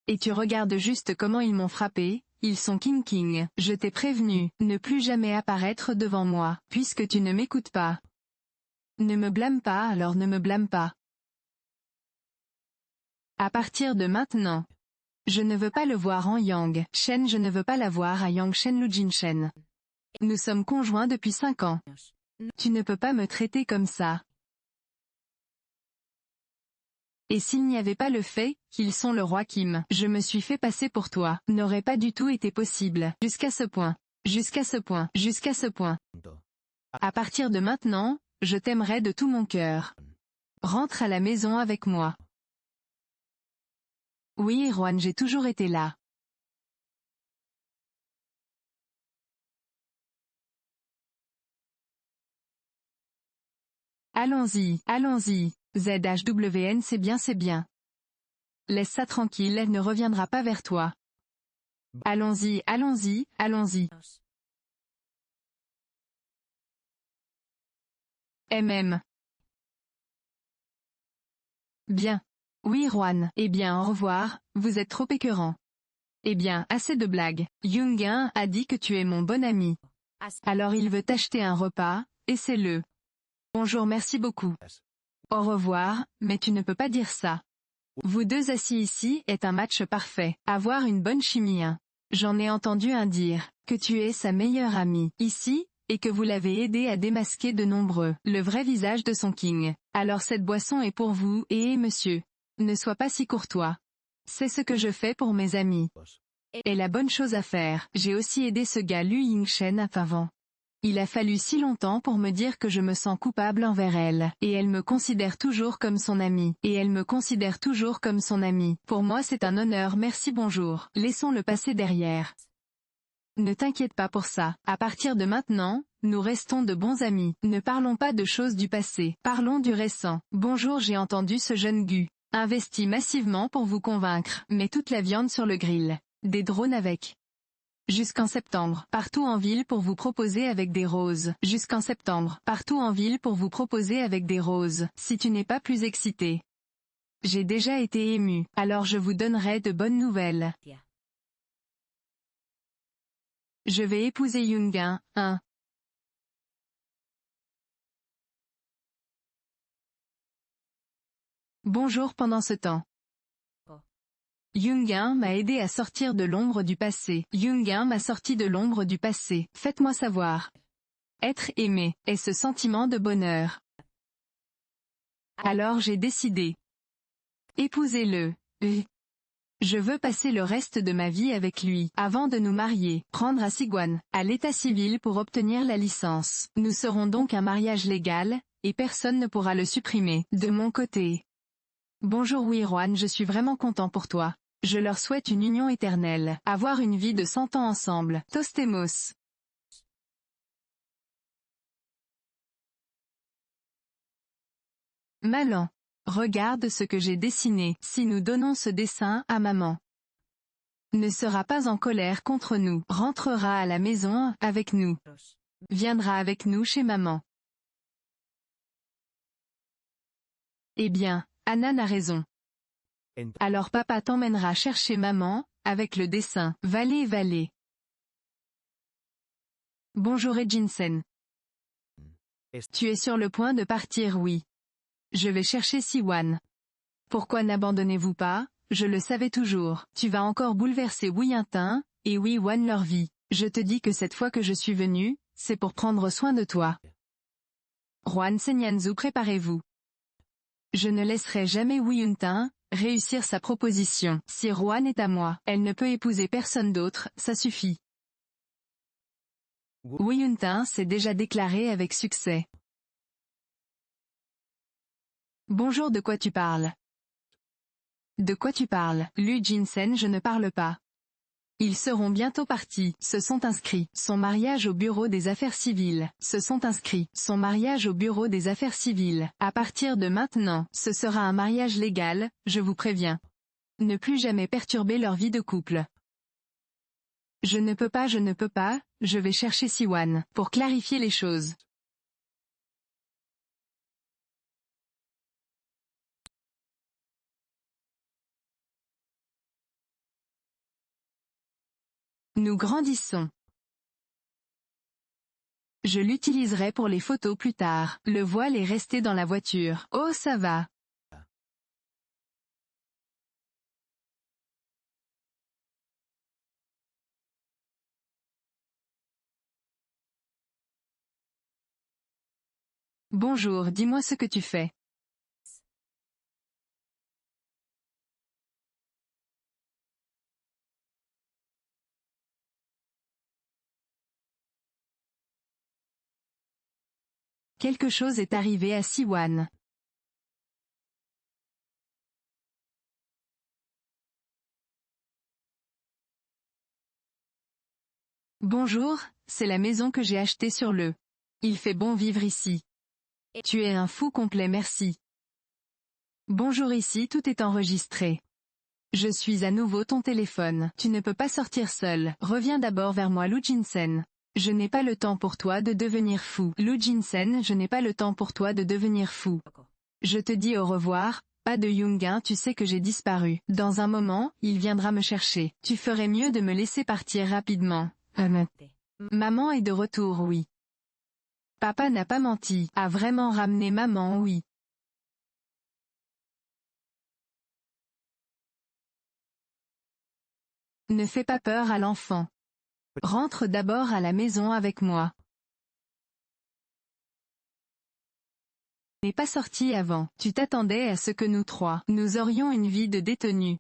Et tu regardes juste comment ils m'ont frappé, ils sont king. Je t'ai prévenu, ne plus jamais apparaître devant moi, puisque tu ne m'écoutes pas. Ne me blâme pas alors ne me blâme pas. À partir de maintenant. Je ne veux pas le voir en Yang Shen je ne veux pas la voir à Yang Shen Lujin Shen. Nous sommes conjoints depuis 5 ans. Tu ne peux pas me traiter comme ça. Et s'il n'y avait pas le fait, qu'ils sont le roi Kim, je me suis fait passer pour toi, n'aurait pas du tout été possible, jusqu'à ce point. Jusqu'à ce point. Jusqu'à ce point. À partir de maintenant, je t'aimerai de tout mon cœur. Rentre à la maison avec moi. Oui Erwan j'ai toujours été là. Allons-y, allons-y. ZHWN c'est bien. Laisse ça tranquille elle ne reviendra pas vers toi. Allons-y, allons-y, allons-y. MM. Bien. Oui Juan. Eh bien au revoir, vous êtes trop écœurant. Eh bien, assez de blagues. Young-in a dit que tu es mon bon ami. Alors il veut t'acheter un repas, et c'est le. Bonjour merci beaucoup. Au revoir, mais tu ne peux pas dire ça. Vous deux assis ici est un match parfait. Avoir une bonne chimie hein. J'en ai entendu un dire, que tu es sa meilleure amie, ici, et que vous l'avez aidé à démasquer de nombreux, le vrai visage de son king. Alors cette boisson est pour vous, et monsieur. Ne sois pas si courtois. C'est ce que je fais pour mes amis. Et la bonne chose à faire, j'ai aussi aidé ce gars Lu Yingshen avant. Il a fallu si longtemps pour me dire que je me sens coupable envers elle, et elle me considère toujours comme son amie, Pour moi c'est un honneur merci bonjour, laissons le passé derrière. Ne t'inquiète pas pour ça, à partir de maintenant, nous restons de bons amis, ne parlons pas de choses du passé, parlons du récent. Bonjour j'ai entendu ce jeune Gu. Investi massivement pour vous convaincre, mais toute la viande sur le grill. Des drones avec. Jusqu'en septembre, partout en ville pour vous proposer avec des roses. Jusqu'en septembre, partout en ville pour vous proposer avec des roses, si tu n'es pas plus excité. J'ai déjà été ému, alors je vous donnerai de bonnes nouvelles. Je vais épouser Young-in, hein. Bonjour pendant ce temps. Young-in m'a aidé à sortir de l'ombre du passé. Young-in m'a sorti de l'ombre du passé. Faites-moi savoir. Être aimé, est ce sentiment de bonheur. Alors j'ai décidé. Épousez-le. Je veux passer le reste de ma vie avec lui, avant de nous marier, prendre à Siguan, à l'état civil pour obtenir la licence. Nous serons donc un mariage légal, et personne ne pourra le supprimer, de mon côté. Bonjour Wirwan je suis vraiment content pour toi. Je leur souhaite une union éternelle, avoir une vie de 100 ans ensemble. Tostemos. Malan. Regarde ce que j'ai dessiné. Si nous donnons ce dessin à maman, ne sera pas en colère contre nous, rentrera à la maison avec nous, viendra avec nous chez maman. Eh bien, Anan a raison. Alors papa t'emmènera chercher maman, avec le dessin, Valet. Bonjour et Jinsen. Tu es sur le point de partir, oui. Je vais chercher Siwan. Pourquoi n'abandonnez-vous pas? Je le savais toujours. Tu vas encore bouleverser Wiyintin et Wiwan leur vie. Je te dis que cette fois que je suis venu, c'est pour prendre soin de toi. Juan Senyanzu, préparez-vous. Je ne laisserai jamais Wiyintin réussir sa proposition. Si Juan est à moi, elle ne peut épouser personne d'autre, ça suffit. Wiyintin s'est déjà déclaré avec succès. Bonjour, de quoi tu parles? De quoi tu parles? Lu Jinsen, je ne parle pas. Ils seront bientôt partis, se sont inscrits. Son mariage au bureau des affaires civiles, se sont inscrits. Son mariage au bureau des affaires civiles. À partir de maintenant, ce sera un mariage légal, je vous préviens. Ne plus jamais perturber leur vie de couple. Je ne peux pas, je vais chercher Siwan, pour clarifier les choses. Nous grandissons. Je l'utiliserai pour les photos plus tard. Le voile est resté dans la voiture. Oh, ça va. Bonjour, dis-moi ce que tu fais. Quelque chose est arrivé à Siwan. Bonjour, c'est la maison que j'ai achetée sur le. Il fait bon vivre ici. Tu es un fou complet, merci. Bonjour, ici tout est enregistré. Je suis à nouveau ton téléphone. Tu ne peux pas sortir seul. Reviens d'abord vers moi, Lu Jinsen. Je n'ai pas le temps pour toi de devenir fou. Lu Jinsen, je n'ai pas le temps pour toi de devenir fou. Je te dis au revoir, pas de Yoongun, tu sais que j'ai disparu. Dans un moment, il viendra me chercher. Tu ferais mieux de me laisser partir rapidement. Maman est de retour, oui. Papa n'a pas menti. A vraiment ramené maman, oui. Ne fais pas peur à l'enfant. Rentre d'abord à la maison avec moi. N'est pas sorti avant. Tu t'attendais à ce que nous trois, nous aurions une vie de détenus.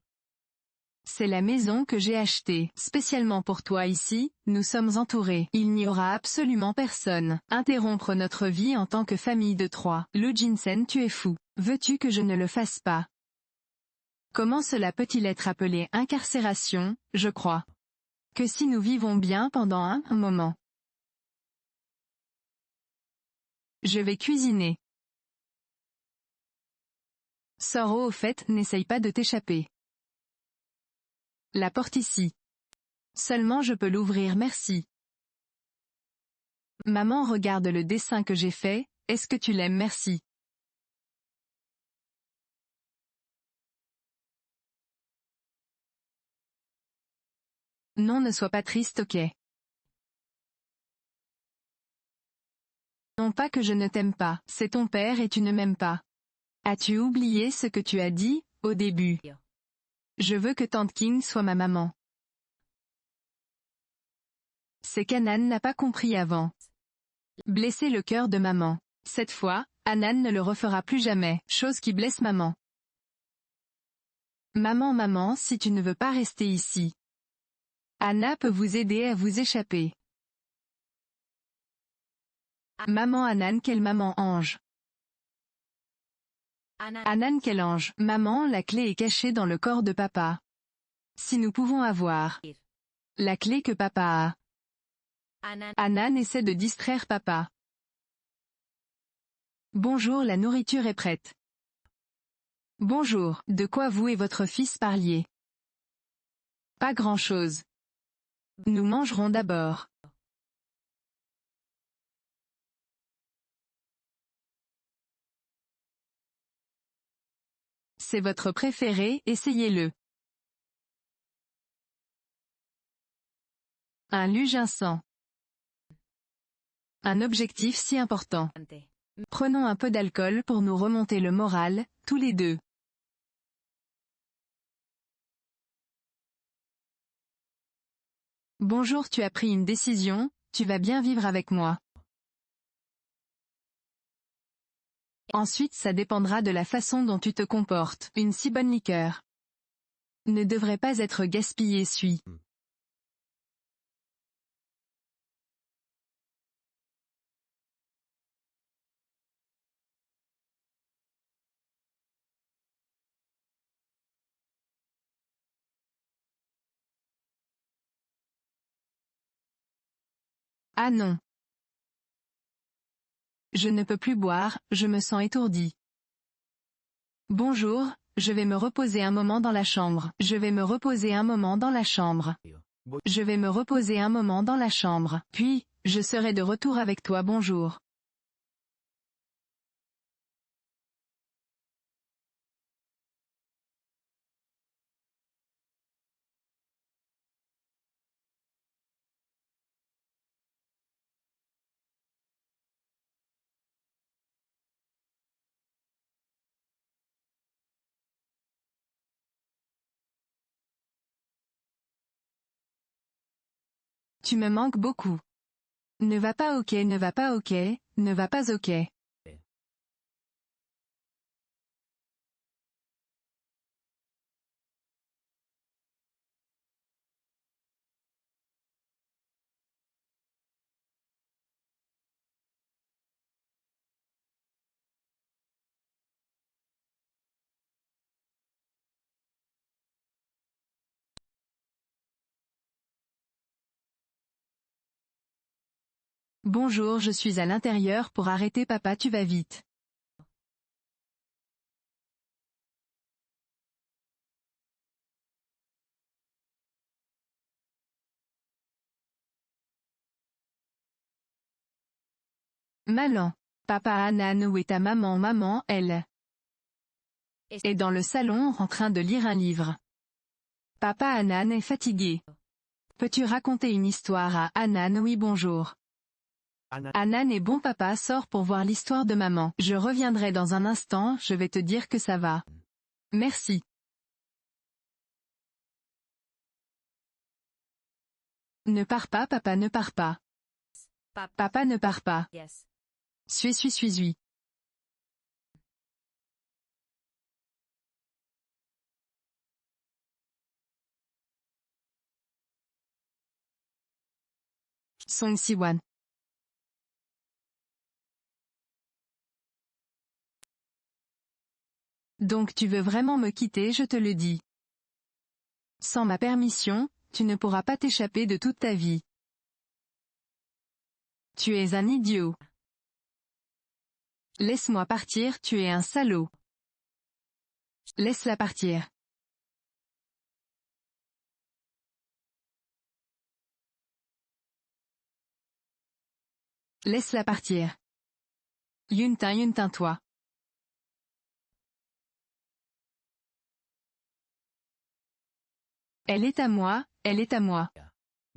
C'est la maison que j'ai achetée, spécialement pour toi ici, nous sommes entourés. Il n'y aura absolument personne. Interrompre notre vie en tant que famille de trois. Lu Jinsen, tu es fou. Veux-tu que je ne le fasse pas? Comment cela peut-il être appelé incarcération, je crois. Que si nous vivons bien pendant un moment. Je vais cuisiner. Sors au fait, n'essaye pas de t'échapper. La porte ici. Seulement je peux l'ouvrir, merci. Maman, regarde le dessin que j'ai fait, est-ce que tu l'aimes, merci. Non, ne sois pas triste, ok. Non, pas que je ne t'aime pas, c'est ton père et tu ne m'aimes pas. As-tu oublié ce que tu as dit, au début? Je veux que Tante King soit ma maman. C'est qu'Anan n'a pas compris avant. Blesser le cœur de maman. Cette fois, Anan ne le refera plus jamais, chose qui blesse maman. Maman, si tu ne veux pas rester ici. Anna peut vous aider à vous échapper. Maman Anan, quelle maman ange. Anan, quel ange. Maman, la clé est cachée dans le corps de papa. Si nous pouvons avoir la clé que papa a. Anan essaie de distraire papa. Bonjour, la nourriture est prête. Bonjour, de quoi vous et votre fils parliez? Pas grand-chose. Nous mangerons d'abord. C'est votre préféré, essayez-le. Un luginsant. Un objectif si important. Prenons un peu d'alcool pour nous remonter le moral, tous les deux. Bonjour, tu as pris une décision, tu vas bien vivre avec moi. Ensuite ça dépendra de la façon dont tu te comportes. Une si bonne liqueur ne devrait pas être gaspillée. Suis. Ah non. Je ne peux plus boire, je me sens étourdi. Bonjour, je vais me reposer un moment dans la chambre. Je vais me reposer un moment dans la chambre. Je vais me reposer un moment dans la chambre. Puis, je serai de retour avec toi. Bonjour. Tu me manques beaucoup. Ne va pas ok, ne va pas ok, ne va pas ok. Bonjour, je suis à l'intérieur pour arrêter papa, tu vas vite. Malin. Papa Hanan, où est ta maman? Maman, elle est dans le salon en train de lire un livre. Papa Hanan est fatigué. Peux-tu raconter une histoire à Hanan? Oui, bonjour. Hanan est bon, papa sort pour voir l'histoire de maman. Je reviendrai dans un instant, je vais te dire que ça va. Merci. Ne pars pas, papa, ne pars pas. Papa ne part pas. Suis. Song Siwan. Donc tu veux vraiment me quitter, je te le dis. Sans ma permission, tu ne pourras pas t'échapper de toute ta vie. Tu es un idiot. Laisse-moi partir, tu es un salaud. Laisse-la partir. Laisse-la partir. Yuntin, toi. Elle est à moi, elle est à moi.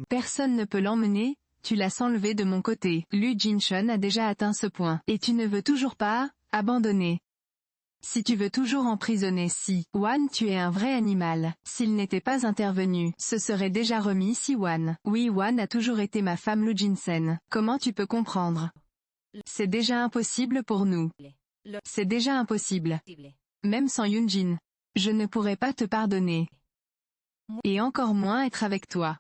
Personne ne peut l'emmener, tu l'as s'enlever de mon côté. Lu Jinshun a déjà atteint ce point. Et tu ne veux toujours pas, abandonner. Si tu veux toujours emprisonner Si-Wan, tu es un vrai animal. S'il n'était pas intervenu, ce serait déjà remis Si-Wan. Oui, Wan a toujours été ma femme. Lu Jinsen. Comment tu peux comprendre? C'est déjà impossible pour nous. C'est déjà impossible. Même sans Yunjin. Je ne pourrais pas te pardonner. Et encore moins être avec toi.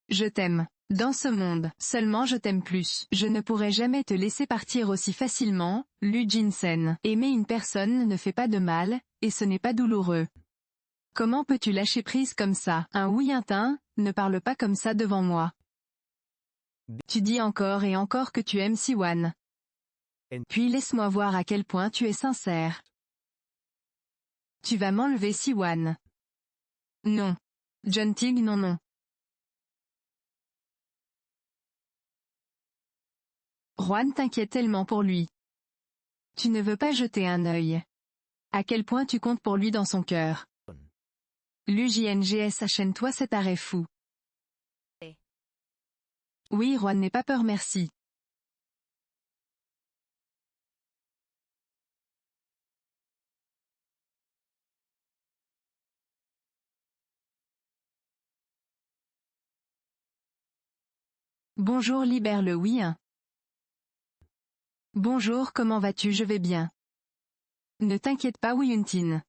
Je t'aime. Dans ce monde, seulement je t'aime plus. Je ne pourrai jamais te laisser partir aussi facilement, Lu Jinsen. Aimer une personne ne fait pas de mal, et ce n'est pas douloureux. Comment peux-tu lâcher prise comme ça? Un Wuyintin, ne parle pas comme ça devant moi. Tu dis encore et encore que tu aimes Siwan. Puis laisse-moi voir à quel point tu es sincère. Tu vas m'enlever Siwan. Non. John Tig, non. Juan t'inquiète tellement pour lui. Tu ne veux pas jeter un œil. À quel point tu comptes pour lui dans son cœur. L'UJNGS toi cet arrêt fou. Oui, Juan n'aie pas peur, merci. Bonjour libère-le oui hein. Bonjour comment vas-tu je vais bien. Ne t'inquiète pas Wiyuntin.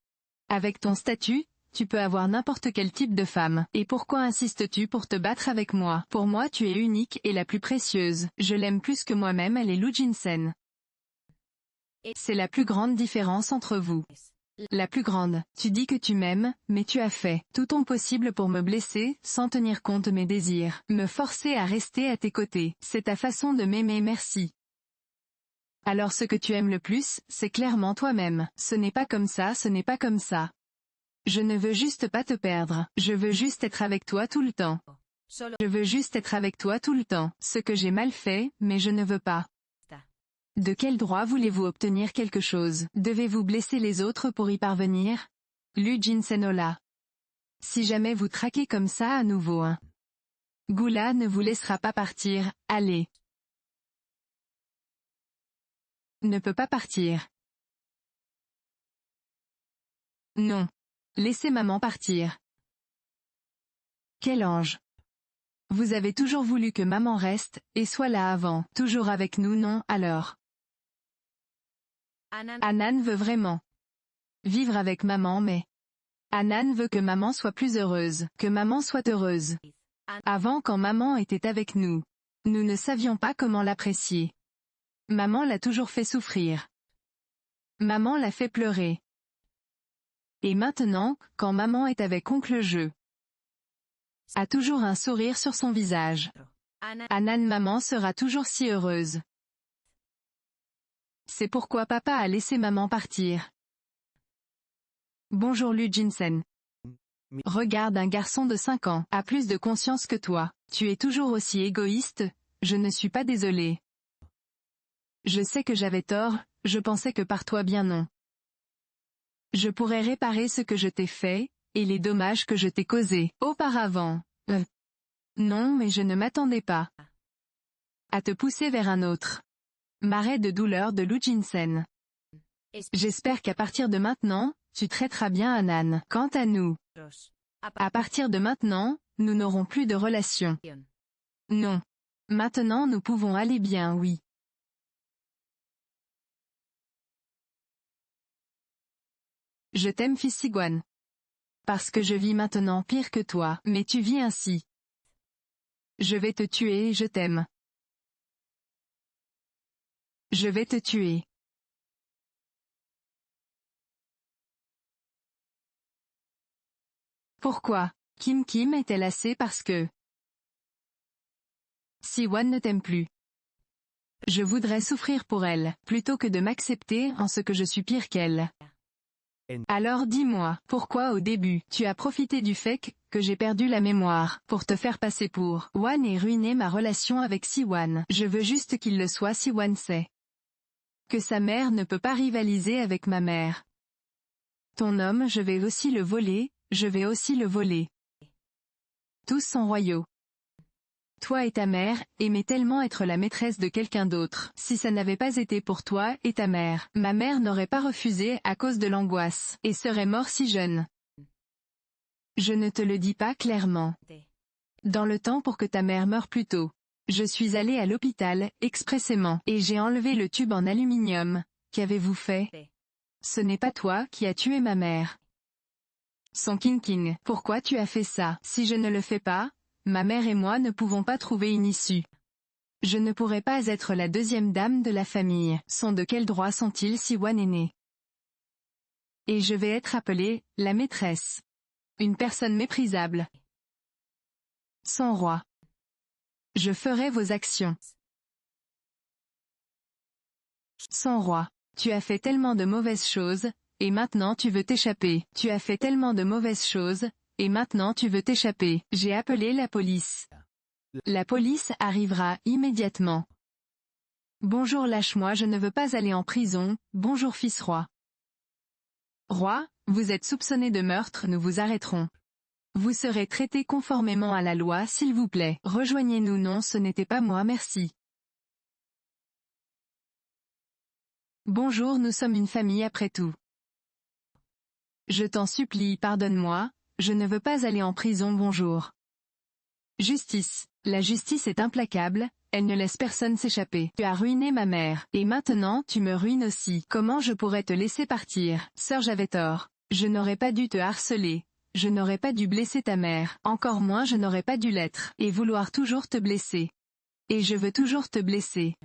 Avec ton statut, tu peux avoir n'importe quel type de femme. Et pourquoi insistes-tu pour te battre avec moi? Pour moi tu es unique et la plus précieuse. Je l'aime plus que moi-même elle est Lu Jinsen. C'est la plus grande différence entre vous. La plus grande. Tu dis que tu m'aimes, mais tu as fait tout ton possible pour me blesser, sans tenir compte de mes désirs. Me forcer à rester à tes côtés. C'est ta façon de m'aimer merci. Alors ce que tu aimes le plus, c'est clairement toi-même. Ce n'est pas comme ça, ce n'est pas comme ça. Je ne veux juste pas te perdre. Je veux juste être avec toi tout le temps. Je veux juste être avec toi tout le temps. Ce que j'ai mal fait, mais je ne veux pas. De quel droit voulez-vous obtenir quelque chose? Devez-vous blesser les autres pour y parvenir? Lu Jinsenola. Si jamais vous traquez comme ça à nouveau hein. Gula ne vous laissera pas partir, allez. Ne peut pas partir. Non. Laissez maman partir. Quel ange. Vous avez toujours voulu que maman reste, et soit là avant. Toujours avec nous non, alors. Anan veut vraiment vivre avec maman mais Anan veut que maman soit plus heureuse, que maman soit heureuse. Avant quand maman était avec nous, nous ne savions pas comment l'apprécier. Maman l'a toujours fait souffrir. Maman l'a fait pleurer. Et maintenant, quand maman est avec oncle Je, a toujours un sourire sur son visage. Anan maman sera toujours si heureuse. C'est pourquoi papa a laissé maman partir. Bonjour Lu Jinsen. Regarde un garçon de 5 ans, a plus de conscience que toi. Tu es toujours aussi égoïste, je ne suis pas désolé. Je sais que j'avais tort, je pensais que par toi bien non. Je pourrais réparer ce que je t'ai fait, et les dommages que je t'ai causés auparavant. Non mais je ne m'attendais pas à te pousser vers un autre. Marais de douleur de Lu Jinsen. J'espère qu'à partir de maintenant, tu traiteras bien Anan. Quant à nous, à partir de maintenant, nous n'aurons plus de relation. Non. Maintenant nous pouvons aller bien oui. Je t'aime Fisigwan. Parce que je vis maintenant pire que toi, mais tu vis ainsi. Je vais te tuer et je t'aime. Je vais te tuer. Pourquoi? Kim Kim est-elle assez parce que Siwan ne t'aime plus. Je voudrais souffrir pour elle, plutôt que de m'accepter en ce que je suis pire qu'elle. Alors dis-moi, pourquoi au début, tu as profité du fait que j'ai perdu la mémoire, pour te faire passer pour Wan et ruiner ma relation avec Siwan. Je veux juste qu'il le soit Siwan sait que sa mère ne peut pas rivaliser avec ma mère. Ton homme je vais aussi le voler, je vais aussi le voler. Tous sont royaux. Toi et ta mère, aimaient tellement être la maîtresse de quelqu'un d'autre. Si ça n'avait pas été pour toi et ta mère, ma mère n'aurait pas refusé à cause de l'angoisse, et serait mort si jeune. Je ne te le dis pas clairement. Dans le temps pour que ta mère meure plus tôt. Je suis allée à l'hôpital, expressément, et j'ai enlevé le tube en aluminium. Qu'avez-vous fait? Ce n'est pas toi qui as tué ma mère. Son King King, pourquoi tu as fait ça? Si je ne le fais pas, ma mère et moi ne pouvons pas trouver une issue. Je ne pourrais pas être la deuxième dame de la famille. De quel droit sont-ils si Wan est né? Et je vais être appelée, la maîtresse. Une personne méprisable. Son roi. Je ferai vos actions. Son roi. Tu as fait tellement de mauvaises choses, et maintenant tu veux t'échapper. Tu as fait tellement de mauvaises choses, et maintenant tu veux t'échapper. J'ai appelé la police. La police arrivera immédiatement. Bonjour lâche-moi je ne veux pas aller en prison, bonjour fils roi. Roi, vous êtes soupçonné de meurtre nous vous arrêterons. Vous serez traité conformément à la loi s'il vous plaît. Rejoignez-nous non ce n'était pas moi merci. Bonjour nous sommes une famille après tout. Je t'en supplie pardonne-moi, je ne veux pas aller en prison bonjour. Justice. La justice est implacable, elle ne laisse personne s'échapper. Tu as ruiné ma mère, et maintenant tu me ruines aussi. Comment je pourrais te laisser partir? Sœur, j'avais tort. Je n'aurais pas dû te harceler. Je n'aurais pas dû blesser ta mère. Encore moins je n'aurais pas dû l'être. Et vouloir toujours te blesser. Et je veux toujours te blesser.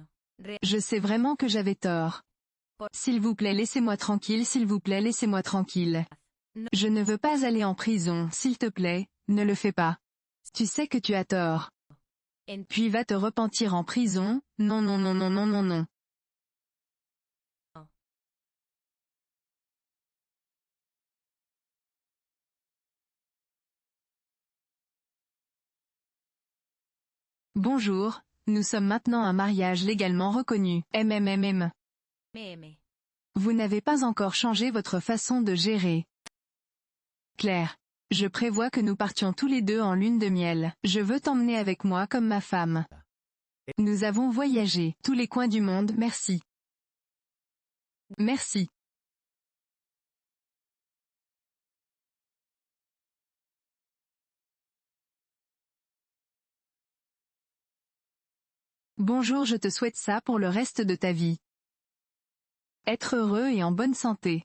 Je sais vraiment que j'avais tort. S'il vous plaît, laissez-moi tranquille, s'il vous plaît, laissez-moi tranquille. Je ne veux pas aller en prison, s'il te plaît, ne le fais pas. Tu sais que tu as tort. Puis va te repentir en prison, non non non non non non non. Bonjour, nous sommes maintenant un mariage légalement reconnu. MMMM. Vous n'avez pas encore changé votre façon de gérer. Claire. Je prévois que nous partions tous les deux en lune de miel. Je veux t'emmener avec moi comme ma femme. Nous avons voyagé tous les coins du monde, merci. Merci. Bonjour, je te souhaite ça pour le reste de ta vie. Être heureux et en bonne santé.